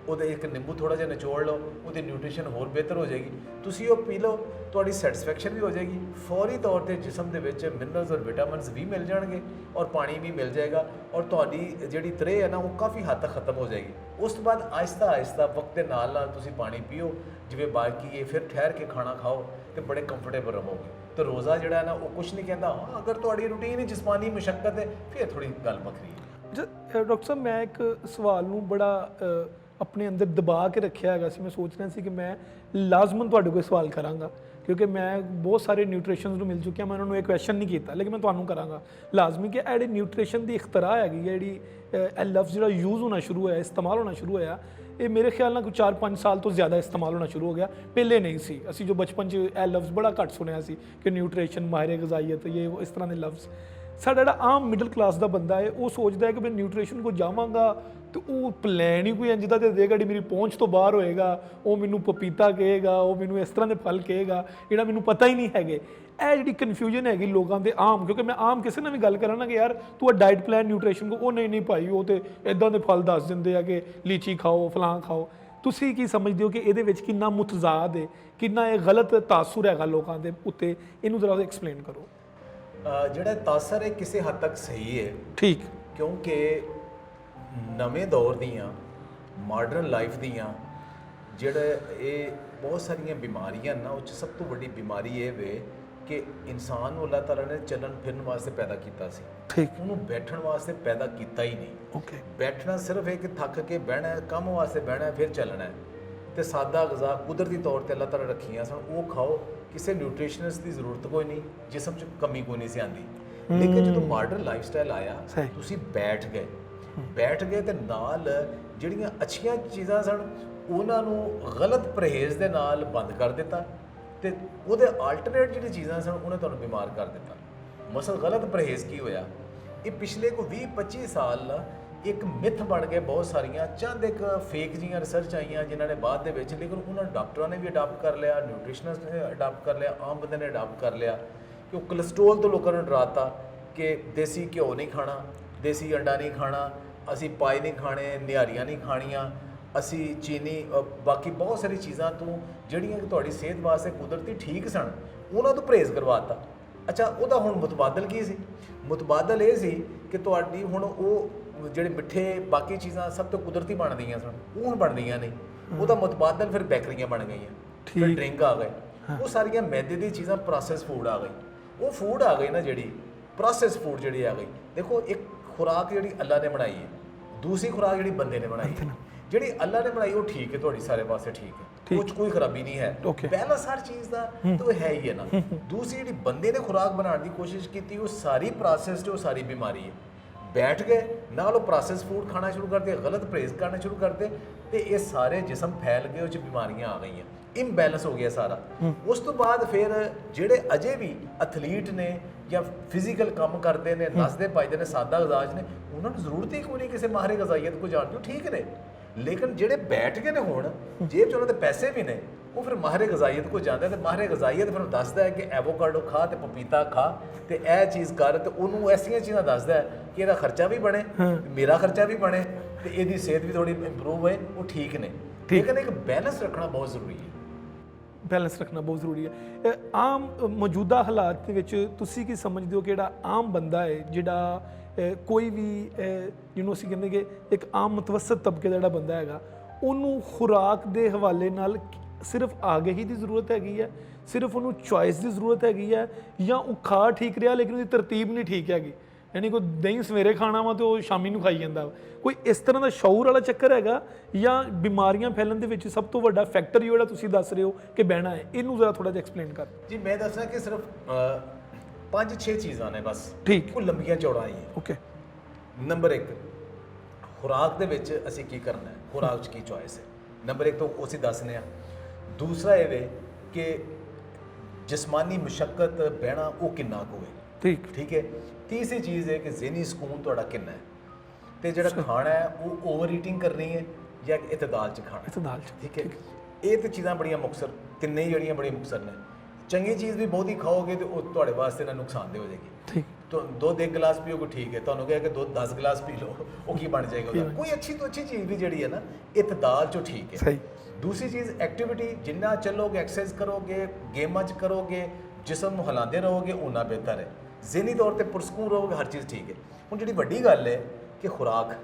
ਉਹਦੇ ਇੱਕ ਨਿੰਬੂ ਥੋੜਾ ਜਿਹਾ ਨਿਚੋੜ ਲਓ, ਉਹਦੀ ਨਿਊਟ੍ਰੀਸ਼ਨ ਹੋਰ ਬਿਹਤਰ ਹੋ ਜਾਏਗੀ। ਤੁਸੀਂ ਉਹ ਪੀ ਲਓ, ਤੁਹਾਡੀ ਸੈਟੀਸਫੈਕਸ਼ਨ ਵੀ ਹੋ ਜਾਏਗੀ, ਫੌਰੀ ਤੌਰ ਤੇ ਜਿਸਮ ਦੇ ਵਿੱਚ ਮਿਨਰਲਸ ਔਰ ਵਿਟਾਮਿਨਸ ਵੀ ਮਿਲ ਜਾਣਗੇ ਔਰ ਪਾਣੀ ਵੀ ਮਿਲ ਜਾਏਗਾ ਔਰ ਤੁਹਾਡੀ ਜਿਹੜੀ ਤ੍ਰੇਹ ਹੈ ਨਾ ਉਹ ਕਾਫੀ ਹੱਦ ਤੱਕ ਖਤਮ ਹੋ ਜਾਏਗੀ। ਉਸ ਤੋਂ ਬਾਅਦ ਆਹਿਸਤਾ ਆਹਿਸਤਾ ਵਕਤ ਦੇ ਨਾਲ ਨਾਲ ਤੁਸੀਂ ਪਾਣੀ ਪੀਓ ਜਿਵੇਂ ਬਾਕੀ ਹੈ, ਫਿਰ ਠਹਿਰ ਕੇ ਖਾਣਾ ਖਾਓ ਤੇ ਬੜੇ ਕੰਫਰਟੇਬਲ ਰਹੋਗੇ। ਤੇ ਰੋਜ਼ਾ ਜਿਹੜਾ ਹੈ ਨਾ ਉਹ ਕੁਝ ਨਹੀਂ ਕਹਿੰਦਾ। ਹਾਂ, ਅਗਰ ਤੁਹਾਡੀ ਰੂਟੀਨ ਹੀ ਜਿਸਮਾਨੀ ਮੁਸ਼ੱਕਤ ਹੈ ਫਿਰ ਥੋੜੀ ਗੱਲ ਵੱਖਰੀ ਹੈ। ਅੱਛਾ ਡਾਕਟਰ ਸਾਹਿਬ, ਮੈਂ ਇੱਕ ਸਵਾਲ ਨੂੰ ਬੜਾ ਆਪਣੇ ਅੰਦਰ ਦਬਾ ਕੇ ਰੱਖਿਆ ਹੈਗਾ ਸੀ। ਮੈਂ ਸੋਚ ਰਿਹਾ ਸੀ ਕਿ ਮੈਂ ਲਾਜ਼ਮਨ ਤੁਹਾਡੇ ਕੋਲ ਸਵਾਲ ਕਰਾਂਗਾ ਕਿਉਂਕਿ ਮੈਂ ਬਹੁਤ ਸਾਰੇ ਨਿਊਟ੍ਰੀਸ਼ਨਸ ਨੂੰ ਮਿਲ ਚੁੱਕਿਆ, ਮੈਂ ਉਹਨਾਂ ਨੂੰ ਇਹ ਕੁਐਸਚਨ ਨਹੀਂ ਕੀਤਾ, ਲੇਕਿਨ ਮੈਂ ਤੁਹਾਨੂੰ ਕਰਾਂਗਾ ਲਾਜ਼ਮੀ ਕਿ ਇਹ ਜਿਹੜੀ ਨਿਊਟ੍ਰੀਸ਼ਨ ਦੀ ਇਖਤਰਾ ਹੈਗੀ ਹੈ, ਜਿਹੜੀ ਇਹ ਲਫ਼ਜ਼ ਜਿਹੜਾ ਯੂਜ਼ ਹੋਣਾ ਸ਼ੁਰੂ ਹੋਇਆ, ਇਸਤੇਮਾਲ ਹੋਣਾ ਸ਼ੁਰੂ ਹੋਇਆ, ਇਹ ਮੇਰੇ ਖਿਆਲ ਨਾਲ ਕੋਈ 4-5 ਸਾਲ ਤੋਂ ਜ਼ਿਆਦਾ ਇਸਤੇਮਾਲ ਹੋਣਾ ਸ਼ੁਰੂ ਹੋ ਗਿਆ। ਪਹਿਲੇ ਨਹੀਂ ਸੀ। ਅਸੀਂ ਜੋ ਬਚਪਨ 'ਚ ਇਹ ਲਫ਼ਜ਼ ਬੜਾ ਘੱਟ ਸੁਣਿਆ ਸੀ ਕਿ ਨਿਊਟ੍ਰੀਸ਼ਨ, ਮਾਹਿਰ ਗ਼ਜ਼ਾਈਅਤ, ਇਹ ਇਸ ਤਰ੍ਹਾਂ ਦੇ ਲਫ਼ਜ਼। ਸਾਡਾ ਜਿਹੜਾ ਆਮ ਮਿਡਲ ਕਲਾਸ ਦਾ ਬੰਦਾ ਹੈ ਉਹ ਸੋਚਦਾ ਹੈ ਕਿ ਮੈਂ ਨਿਊਟ੍ਰੀਸ਼ਨ ਕੋਲ ਜਾਵਾਂਗਾ ਤੇ ਉਹ ਪਲਾਨ ਹੀ ਕੋਈ ਇੰਝ ਦਾ ਤੇ ਦੇਗਾ ਜਿਹੜੀ ਮੇਰੀ ਪਹੁੰਚ ਤੋਂ ਬਾਹਰ ਹੋਏਗਾ। ਉਹ ਮੈਨੂੰ ਪਪੀਤਾ ਕਹੇਗਾ, ਉਹ ਮੈਨੂੰ ਇਸ ਤਰ੍ਹਾਂ ਦੇ ਫਲ ਕਹੇਗਾ ਜਿਹੜਾ ਮੈਨੂੰ ਪਤਾ ਹੀ ਨਹੀਂ ਹੈਗੇ। ਇਹ ਜਿਹੜੀ ਕਨਫਿਊਜ਼ਨ ਹੈਗੀ ਲੋਕਾਂ ਦੇ ਆਮ, ਕਿਉਂਕਿ ਮੈਂ ਆਮ ਕਿਸੇ ਨਾਲ ਵੀ ਗੱਲ ਕਰਾਂ ਨਾ ਕਿ ਯਾਰ ਤੂੰ ਆ ਡਾਈਟ ਪਲਾਨ ਨਿਊਟ੍ਰੀਸ਼ਨ ਕੋ, ਉਹ ਨਹੀਂ ਭਾਈ, ਉਹ ਤੇ ਇਦਾਂ ਦੇ ਫਲ ਦੱਸ ਦਿੰਦੇ ਆ ਕਿ ਲੀਚੀ ਖਾਓ, ਫਲਾਂ ਖਾਓ। ਤੁਸੀਂ ਕੀ ਸਮਝਦੇ ਹੋ ਕਿ ਇਹਦੇ ਵਿੱਚ ਕਿੰਨਾ ਮੁਤਜ਼ਾਦ ਹੈ, ਕਿੰਨਾ ਇਹ ਗਲਤ ਤਾਸੁਰ ਹੈਗਾ ਲੋਕਾਂ ਦੇ ਉੱਤੇ? ਇਹਨੂੰ ਜ਼ਰਾ ਐਕਸਪਲੇਨ ਕਰੋ। ਜਿਹੜਾ ਤਾਸਰ ਹੈ ਕਿਸੇ ਹੱਦ ਤੱਕ ਸਹੀ ਹੈ, ਠੀਕ, ਕਿਉਂਕਿ ਨਵੇਂ ਦੌਰ ਦੀਆਂ, ਮਾਡਰਨ ਲਾਈਫ ਦੀਆਂ ਜਿਹੜੇ ਇਹ ਬਹੁਤ ਸਾਰੀਆਂ ਬਿਮਾਰੀਆਂ ਨਾ, ਉਹ 'ਚ ਸਭ ਤੋਂ ਵੱਡੀ ਬਿਮਾਰੀ ਇਹ ਵੇ ਕਿ ਇਨਸਾਨ ਨੂੰ ਅੱਲਾਹ ਤਾਲਾ ਨੇ ਚੱਲਣ ਫਿਰਨ ਵਾਸਤੇ ਪੈਦਾ ਕੀਤਾ ਸੀ, ਠੀਕ, ਉਹਨੂੰ ਬੈਠਣ ਵਾਸਤੇ ਪੈਦਾ ਕੀਤਾ ਹੀ ਨਹੀਂ। ਓਕੇ, ਬੈਠਣਾ ਸਿਰਫ ਇਹ ਕਿ ਥੱਕ ਕੇ ਬਹਿਣਾ ਹੈ, ਕੰਮ ਵਾਸਤੇ ਬਹਿਣਾ ਹੈ, ਫਿਰ ਚੱਲਣਾ ਹੈ। ਤੇ ਸਾਦਾ ਗ਼ਜ਼ਾ ਕੁਦਰਤੀ ਤੌਰ ਤੇ ਅੱਲਾਹ ਤਾਲਾ ਰੱਖੀਆਂ ਸਨ, ਉਹ ਖਾਓ। ਕਿਸੇ ਨਿਊਟ੍ਰੀਸ਼ਨਸ ਦੀ ਜ਼ਰੂਰਤ ਕੋਈ ਨਹੀਂ, ਜਿਸਮ 'ਚ ਕਮੀ ਕੋਈ ਨਹੀਂ ਸੀ ਆਉਂਦੀ। ਲੇਕਿਨ ਜਦੋਂ ਮਾਡਰਨ ਲਾਈਫ ਸਟਾਈਲ ਆਇਆ, ਤੁਸੀਂ ਬੈਠ ਗਏ ਤੇ ਨਾਲ ਜਿਹੜੀਆਂ ਅੱਛੀਆਂ ਚੀਜ਼ਾਂ ਸਨ ਉਹਨਾਂ ਨੂੰ ਗਲਤ ਪਰਹੇਜ਼ ਦੇ ਨਾਲ ਬੰਦ ਕਰ ਦਿੱਤਾ ਤੇ ਉਹਦੇ ਆਲਟਰਨੇਟ ਜਿਹੜੀ ਚੀਜ਼ਾਂ ਸਨ ਉਹਨੇ ਤੁਹਾਨੂੰ ਬਿਮਾਰ ਕਰ ਦਿੱਤਾ। ਮਸਲ ਗਲਤ ਪਰਹੇਜ਼ ਕੀ ਹੋਇਆ, ਇਹ ਪਿਛਲੇ ਕੋ 20-25 ਸਾਲ ਇੱਕ ਮਿਥ ਬਣ ਗਏ ਬਹੁਤ ਸਾਰੀਆਂ। ਚੰਦ ਇੱਕ ਫੇਕ ਜੀਆਂ ਰਿਸਰਚ ਆਈਆਂ ਜਿਨ੍ਹਾਂ ਨੇ ਬਾਅਦ ਦੇ ਵਿੱਚ, ਲੇਕਿਨ ਉਹਨਾਂ ਡਾਕਟਰਾਂ ਨੇ ਵੀ ਅਡਾਪਟ ਕਰ ਲਿਆ, ਨਿਊਟ੍ਰੀਸ਼ਨਿਸਟ ਨੇ ਅਡਾਪਟ ਕਰ ਲਿਆ, ਆਮ ਬੰਦੇ ਨੇ ਅਡਾਪਟ ਕਰ ਲਿਆ ਕਿ ਉਹ ਕੋਲੇਸਟ੍ਰੋਲ ਤੋਂ ਲੋਕਾਂ ਨੂੰ ਡਰਾਤਾ ਕਿ ਦੇਸੀ ਘਿਓ ਨਹੀਂ ਖਾਣਾ, ਦੇਸੀ ਅੰਡਾ ਨਹੀਂ ਖਾਣਾ, ਅਸੀਂ ਪਾਈ ਨਹੀਂ ਖਾਣੇ, ਨਿਹਾਰੀਆਂ ਨਹੀਂ ਖਾਣੀਆਂ, ਅਸੀਂ ਚੀਨੀ, ਬਾਕੀ ਬਹੁਤ ਸਾਰੀ ਚੀਜ਼ਾਂ ਤੋਂ ਜਿਹੜੀਆਂ ਕਿ ਤੁਹਾਡੀ ਸਿਹਤ ਵਾਸਤੇ ਕੁਦਰਤੀ ਠੀਕ ਸਨ ਉਹਨਾਂ ਤੋਂ ਪਰਹੇਜ਼ ਕਰਵਾਤਾ। ਅੱਛਾ, ਉਹਦਾ ਹੁਣ ਮੁਤਬਾਦਲ ਕੀ ਸੀ? ਮੁਤਬਾਦਲ ਇਹ ਸੀ ਕਿ ਤੁਹਾਡੀ ਹੁਣ ਉਹ ਜਿਹੜੇ ਮਿੱਠੇ ਬਾਕੀ ਚੀਜ਼ਾਂ ਸਭ ਤੋਂ ਕੁਦਰਤੀ ਬਣਦੀਆਂ ਸਨ ਉਹ ਹੁਣ ਬਣਦੀਆਂ ਨਹੀਂ। ਉਹਦਾ ਮੁਤਬਾਦਲ ਫਿਰ ਬੇਕਰੀਆਂ ਬਣ ਗਈਆਂ, ਫਿਰ ਡਰਿੰਕ ਆ ਗਏ, ਉਹ ਸਾਰੀਆਂ ਮੈਦੇ ਦੀ ਚੀਜ਼ਾਂ, ਪ੍ਰੋਸੈਸ ਫੂਡ ਆ ਗਈ। ਉਹ ਫੂਡ ਆ ਗਈ ਨਾ ਜਿਹੜੀ ਪ੍ਰੋਸੈਸ ਫੂਡ ਜਿਹੜੀ ਆ ਗਈ। ਦੇਖੋ, ਇੱਕ ਖੁਰਾਕ ਜਿਹੜੀ ਅੱਲਾ ਨੇ ਬਣਾਈ ਹੈ, ਦੂਸਰੀ ਖੁਰਾਕ ਜਿਹੜੀ ਬੰਦੇ ਨੇ ਬਣਾਈ ਹੈ। ਜਿਹੜੀ ਅੱਲਾ ਨੇ ਬਣਾਈ ਉਹ ਠੀਕ ਹੈ, ਤੁਹਾਡੀ ਸਾਰੇ ਪਾਸੇ ਠੀਕ ਹੈ, ਉਹ 'ਚ ਕੋਈ ਖਰਾਬੀ ਨਹੀਂ ਹੈ, ਬੈਲੈਂਸ ਹਰ ਚੀਜ਼ ਦਾ ਤਾਂ ਹੈ ਹੀ ਹੈ ਨਾ। ਦੂਸਰੀ ਜਿਹੜੀ ਬੰਦੇ ਨੇ ਖੁਰਾਕ ਬਣਾਉਣ ਦੀ ਕੋਸ਼ਿਸ਼ ਕੀਤੀ ਉਹ ਸਾਰੀ ਪ੍ਰੋਸੈਸਡ, ਉਹ ਸਾਰੀ ਬਿਮਾਰੀ ਹੈ। ਬੈਠ ਗਏ ਨਾਲ ਉਹ ਪ੍ਰੋਸੈਸ ਫੂਡ ਖਾਣਾ ਸ਼ੁਰੂ ਕਰਦੇ, ਗਲਤ ਪਰਹੇਜ਼ ਕਰਨਾ ਸ਼ੁਰੂ ਕਰਦੇ ਤੇ ਇਹ ਸਾਰੇ ਜਿਸਮ ਫੈਲ ਗਏ, ਉਹ 'ਚ ਬਿਮਾਰੀਆਂ ਆ ਗਈਆਂ, ਇੰਬੈਲੈਂਸ ਹੋ ਗਿਆ ਸਾਰਾ। ਉਸ ਤੋਂ ਬਾਅਦ ਫਿਰ ਜਿਹੜੇ ਅਜੇ ਵੀ ਐਥਲੀਟ ਨੇ ਜਾਂ ਫਿਜ਼ੀਕਲ ਕੰਮ ਕਰਦੇ ਨੇ, ਨੱਚਦੇ ਭੱਜਦੇ ਨੇ, ਸਾਦਾ ਗਜ਼ਾਜ ਨੇ, ਉਹਨਾਂ ਨੂੰ ਜ਼ਰੂਰਤ ਹੀ ਕੋਈ ਨਹੀਂ ਕਿਸੇ ਮਾਹਿਰ ਗ਼ਜ਼ਾਈਅਤ ਕੋ ਜਾਣ ਦੀ, ਠੀਕ ਨੇ। ਲੇਕਿਨ ਜਿਹੜੇ ਬੈਠ ਗਏ ਨੇ ਹੁਣ, ਜੇਬ 'ਚ ਉਹਨਾਂ ਦੇ ਪੈਸੇ ਵੀ ਨੇ, ਉਹ ਫਿਰ ਮਾਹਿਰ ਗ਼ਜ਼ਾਈਅਤ ਕੋ ਜਾਂਦੇ ਤੇ ਮਾਹਿਰ ਗ਼ਜ਼ਾਈਅਤ ਫਿਰ ਉਹਨੂੰ ਦੱਸਦਾ ਹੈ ਕਿ ਐਵੋਕਾਡੋ ਖਾ ਤੇ ਪਪੀਤਾ ਖਾ ਤੇ ਇਹ ਚੀਜ਼ ਕਰ, ਤੇ ਉਹਨੂੰ ਐਸੀਆਂ ਚੀਜ਼ਾਂ ਦੱਸਦਾ ਹੈ ਕਿ ਇਹਦਾ ਖਰਚਾ ਵੀ ਬਣੇ, ਮੇਰਾ ਖਰਚਾ ਵੀ ਬਣੇ ਤੇ ਇਹਦੀ ਸਿਹਤ ਵੀ ਥੋੜੀ ਇੰਪਰੂਵ ਹੋਏ, ਉਹ ਠੀਕ ਨੇ। ਲੇਕਿਨ ਇੱਕ ਬੈਲੈਂਸ ਰੱਖਣਾ ਬਹੁਤ ਜ਼ਰੂਰੀ ਹੈ। ਬੈਲੈਂਸ ਰੱਖਣਾ ਬਹੁਤ ਜ਼ਰੂਰੀ ਹੈ। ਆਮ ਮੌਜੂਦਾ ਹਾਲਾਤ ਦੇ ਵਿੱਚ ਤੁਸੀਂ ਕੀ ਸਮਝਦੇ ਹੋ ਕਿ ਜਿਹੜਾ ਆਮ ਬੰਦਾ ਹੈ, ਜਿਹੜਾ ਕੋਈ ਵੀ ਜਿਹਨੂੰ ਅਸੀਂ ਕਹਿੰਦੇ ਕਿ ਇੱਕ ਆਮ ਮੁਤਵਸਤ ਤਬਕੇ ਦਾ ਜਿਹੜਾ ਬੰਦਾ ਹੈਗਾ, ਉਹਨੂੰ ਖੁਰਾਕ ਦੇ ਹਵਾਲੇ ਨਾਲ ਸਿਰਫ ਆਗਾਹੀ ਦੀ ਜ਼ਰੂਰਤ ਹੈਗੀ ਹੈ, ਸਿਰਫ ਉਹਨੂੰ ਚੋਇਸ ਦੀ ਜ਼ਰੂਰਤ ਹੈਗੀ ਹੈ, ਜਾਂ ਉਹ ਖਾ ਠੀਕ ਰਿਹਾ ਲੇਕਿਨ ਉਹਦੀ ਤਰਤੀਬ ਨਹੀਂ ਠੀਕ ਹੈਗੀ? ਯਾਨੀ ਕੋਈ ਦਹੀਂ ਸਵੇਰੇ ਖਾਣਾ ਵਾ ਤੇ ਉਹ ਸ਼ਾਮੀ ਨੂੰ ਖਾਈ ਜਾਂਦਾ ਵਾ, ਕੋਈ ਇਸ ਤਰ੍ਹਾਂ ਦਾ ਸ਼ੌਰ ਵਾਲਾ ਚੱਕਰ ਹੈਗਾ? ਜਾਂ ਬਿਮਾਰੀਆਂ ਫੈਲਣ ਦੇ ਵਿੱਚ ਸਭ ਤੋਂ ਵੱਡਾ ਫੈਕਟਰ ਜਿਹੜਾ ਤੁਸੀਂ ਦੱਸ ਰਹੇ ਹੋ ਕਿ ਬਹਿਣਾ ਹੈ, ਇਹਨੂੰ ਜ਼ਰਾ ਥੋੜਾ ਜਿਹਾ ਐਕਸਪਲੇਨ ਕਰ। ਜੀ, ਮੈਂ ਦੱਸਣਾ ਕਿ ਸਿਰਫ 5-6 ਚੀਜ਼ਾਂ ਨੇ ਬਸ, ਠੀਕ, ਉਹ ਲੰਬੀਆਂ ਚੌੜਾਈਆਂ। ਓਕੇ। ਨੰਬਰ 1, ਖੁਰਾਕ ਦੇ ਵਿੱਚ ਅਸੀਂ ਕੀ ਕਰਨਾ ਹੈ, ਖੁਰਾਕ 'ਚ ਕੀ ਚੋਇਸ ਹੈ। ਨੰਬਰ 1 ਤੋਂ ਅਸੀਂ ਦੱਸਦੇ ਹਾਂ। ਦੂਸਰਾ ਇਹ ਵੇ ਕਿ ਜਿਸਮਾਨੀ ਮੁਸ਼ੱਕਤ ਬਹਿਣਾ ਉਹ ਕਿੰਨਾ ਕੁ ਹੋਵੇ, ਠੀਕ ਹੈ। ਤੀਸਰੀ ਚੀਜ਼ ਹੈ ਕਿ ਜ਼ਿਹਨੀ ਸਕੂਨ ਤੁਹਾਡਾ ਕਿੰਨਾ ਹੈ, ਤੇ ਜਿਹੜਾ ਖਾਣਾ ਹੈ ਉਹ ਓਵਰ ਈਟਿੰਗ ਕਰਨੀ ਹੈ ਜਾਂ ਇਤਦਾਲ 'ਚ ਖਾਣਾ, ਇਤਦਾਲ 'ਚ, ਠੀਕ ਹੈ। ਇਹ ਤੇ ਚੀਜ਼ਾਂ ਬੜੀਆਂ ਮੁਕਸਰ, ਤਿੰਨੇ ਜਿਹੜੀਆਂ ਬੜੀਆਂ ਮੁਕਸਰ ਨੇ। ਚੰਗੀ ਚੀਜ਼ ਵੀ ਬਹੁਤੀ ਖਾਓਗੇ ਤੇ ਉਹ ਤੁਹਾਡੇ ਵਾਸਤੇ ਨਾ ਨੁਕਸਾਨਦੇਹ ਹੋ ਜਾਏਗੀ, ਠੀਕ। ਦੁੱਧ 1 ਗਲਾਸ ਪੀਓਗੇ ਠੀਕ ਹੈ, ਤੁਹਾਨੂੰ ਕਹੇ ਕਿ ਦੁੱਧ 10 ਗਲਾਸ ਪੀ ਲਓ, ਉਹ ਕੀ ਬਣ ਜਾਏਗਾ ਉਹਦਾ? ਕੋਈ ਅੱਛੀ ਤੋਂ ਅੱਛੀ ਚੀਜ਼ ਵੀ ਜਿਹੜੀ ਹੈ ਨਾ ਇਤਦਾਲ 'ਚੋਂ ਠੀਕ ਹੈ। ਸਹੀ। ਦੂਸਰੀ ਚੀਜ਼ ਐਕਟੀਵਿਟੀ, ਜਿੰਨਾ ਚੱਲੋਗੇ, ਐਕਸਰਸਾਈਜ਼ ਕਰੋਗੇ, ਗੇਮਾਂ 'ਚ ਕਰੋਗੇ, ਜਿਸਮ ਨੂੰ ਹਿਲਾਉਂਦੇ ਰਹੋਗੇ, ਉਨਾ ਬਿਹਤਰ ਹੈ। ਜ਼ਿਹਨੀ ਤੌਰ ਤੇ ਪੁਰਸਕੂਨ ਰਹੋਗੇ, ਹਰ ਚੀਜ਼ ਠੀਕ ਹੈ। ਹੁਣ ਜਿਹੜੀ ਵੱਡੀ ਗੱਲ ਹੈ ਕਿ ਖੁਰਾਕ,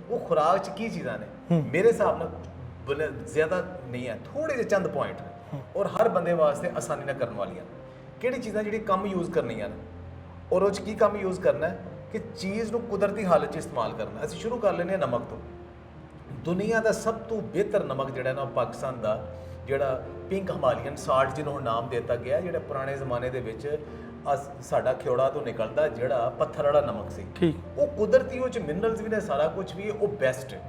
ਉਹ ਖੁਰਾਕ 'ਚ ਕੀ ਚੀਜ਼ਾਂ ਨੇ, ਮੇਰੇ ਹਿਸਾਬ ਨਾਲ ਜ਼ਿਆਦਾ ਨਹੀਂ ਹੈ, ਥੋੜੇ ਜਿਹੇ ਚੰਦ ਪੁਆਇੰਟ ਨੇ, ਔਰ ਹਰ ਬੰਦੇ ਵਾਸਤੇ ਆਸਾਨੀ ਨਾਲ ਕਰਨ ਵਾਲੀਆਂ। ਕਿਹੜੀ ਚੀਜ਼ਾਂ ਜਿਹੜੀ ਕੰਮ ਯੂਜ਼ ਕਰਨੀਆਂ ਨੇ, ਔਰ ਉਹ 'ਚ ਕੀ ਕੰਮ ਯੂਜ਼ ਕਰਨਾ ਹੈ ਕਿ ਚੀਜ਼ ਨੂੰ ਕੁਦਰਤੀ ਹਾਲਤ 'ਚ ਇਸਤੇਮਾਲ ਕਰਨਾ। ਅਸੀਂ ਸ਼ੁਰੂ ਕਰ ਲੈਂਦੇ ਹਾਂ ਨਮਕ ਤੋਂ। ਦੁਨੀਆ ਦਾ ਸਭ ਤੋਂ ਬਿਹਤਰ ਨਮਕ ਜਿਹੜਾ ਨਾ, ਪਾਕਿਸਤਾਨ ਦਾ ਜਿਹੜਾ ਪਿੰਕ ਹਿਮਾਲੀਅਨ ਸਾਲਟ, ਜਿਹਨੂੰ ਹੁਣ ਨਾਮ ਦਿੱਤਾ ਗਿਆ, ਜਿਹੜਾ ਪੁਰਾਣੇ ਜ਼ਮਾਨੇ ਦੇ ਵਿੱਚ ਸਾਡਾ ਖਿਓੜਾ ਤੋਂ ਨਿਕਲਦਾ, ਜਿਹੜਾ ਪੱਥਰ ਵਾਲਾ ਨਮਕ ਸੀ, ਠੀਕ, ਉਹ ਕੁਦਰਤੀ, ਉਹ 'ਚ ਮਿਨਰਲਸ ਵੀ ਨੇ, ਸਾਰਾ ਕੁਝ ਵੀ ਹੈ, ਉਹ ਬੈਸਟ ਹੈ।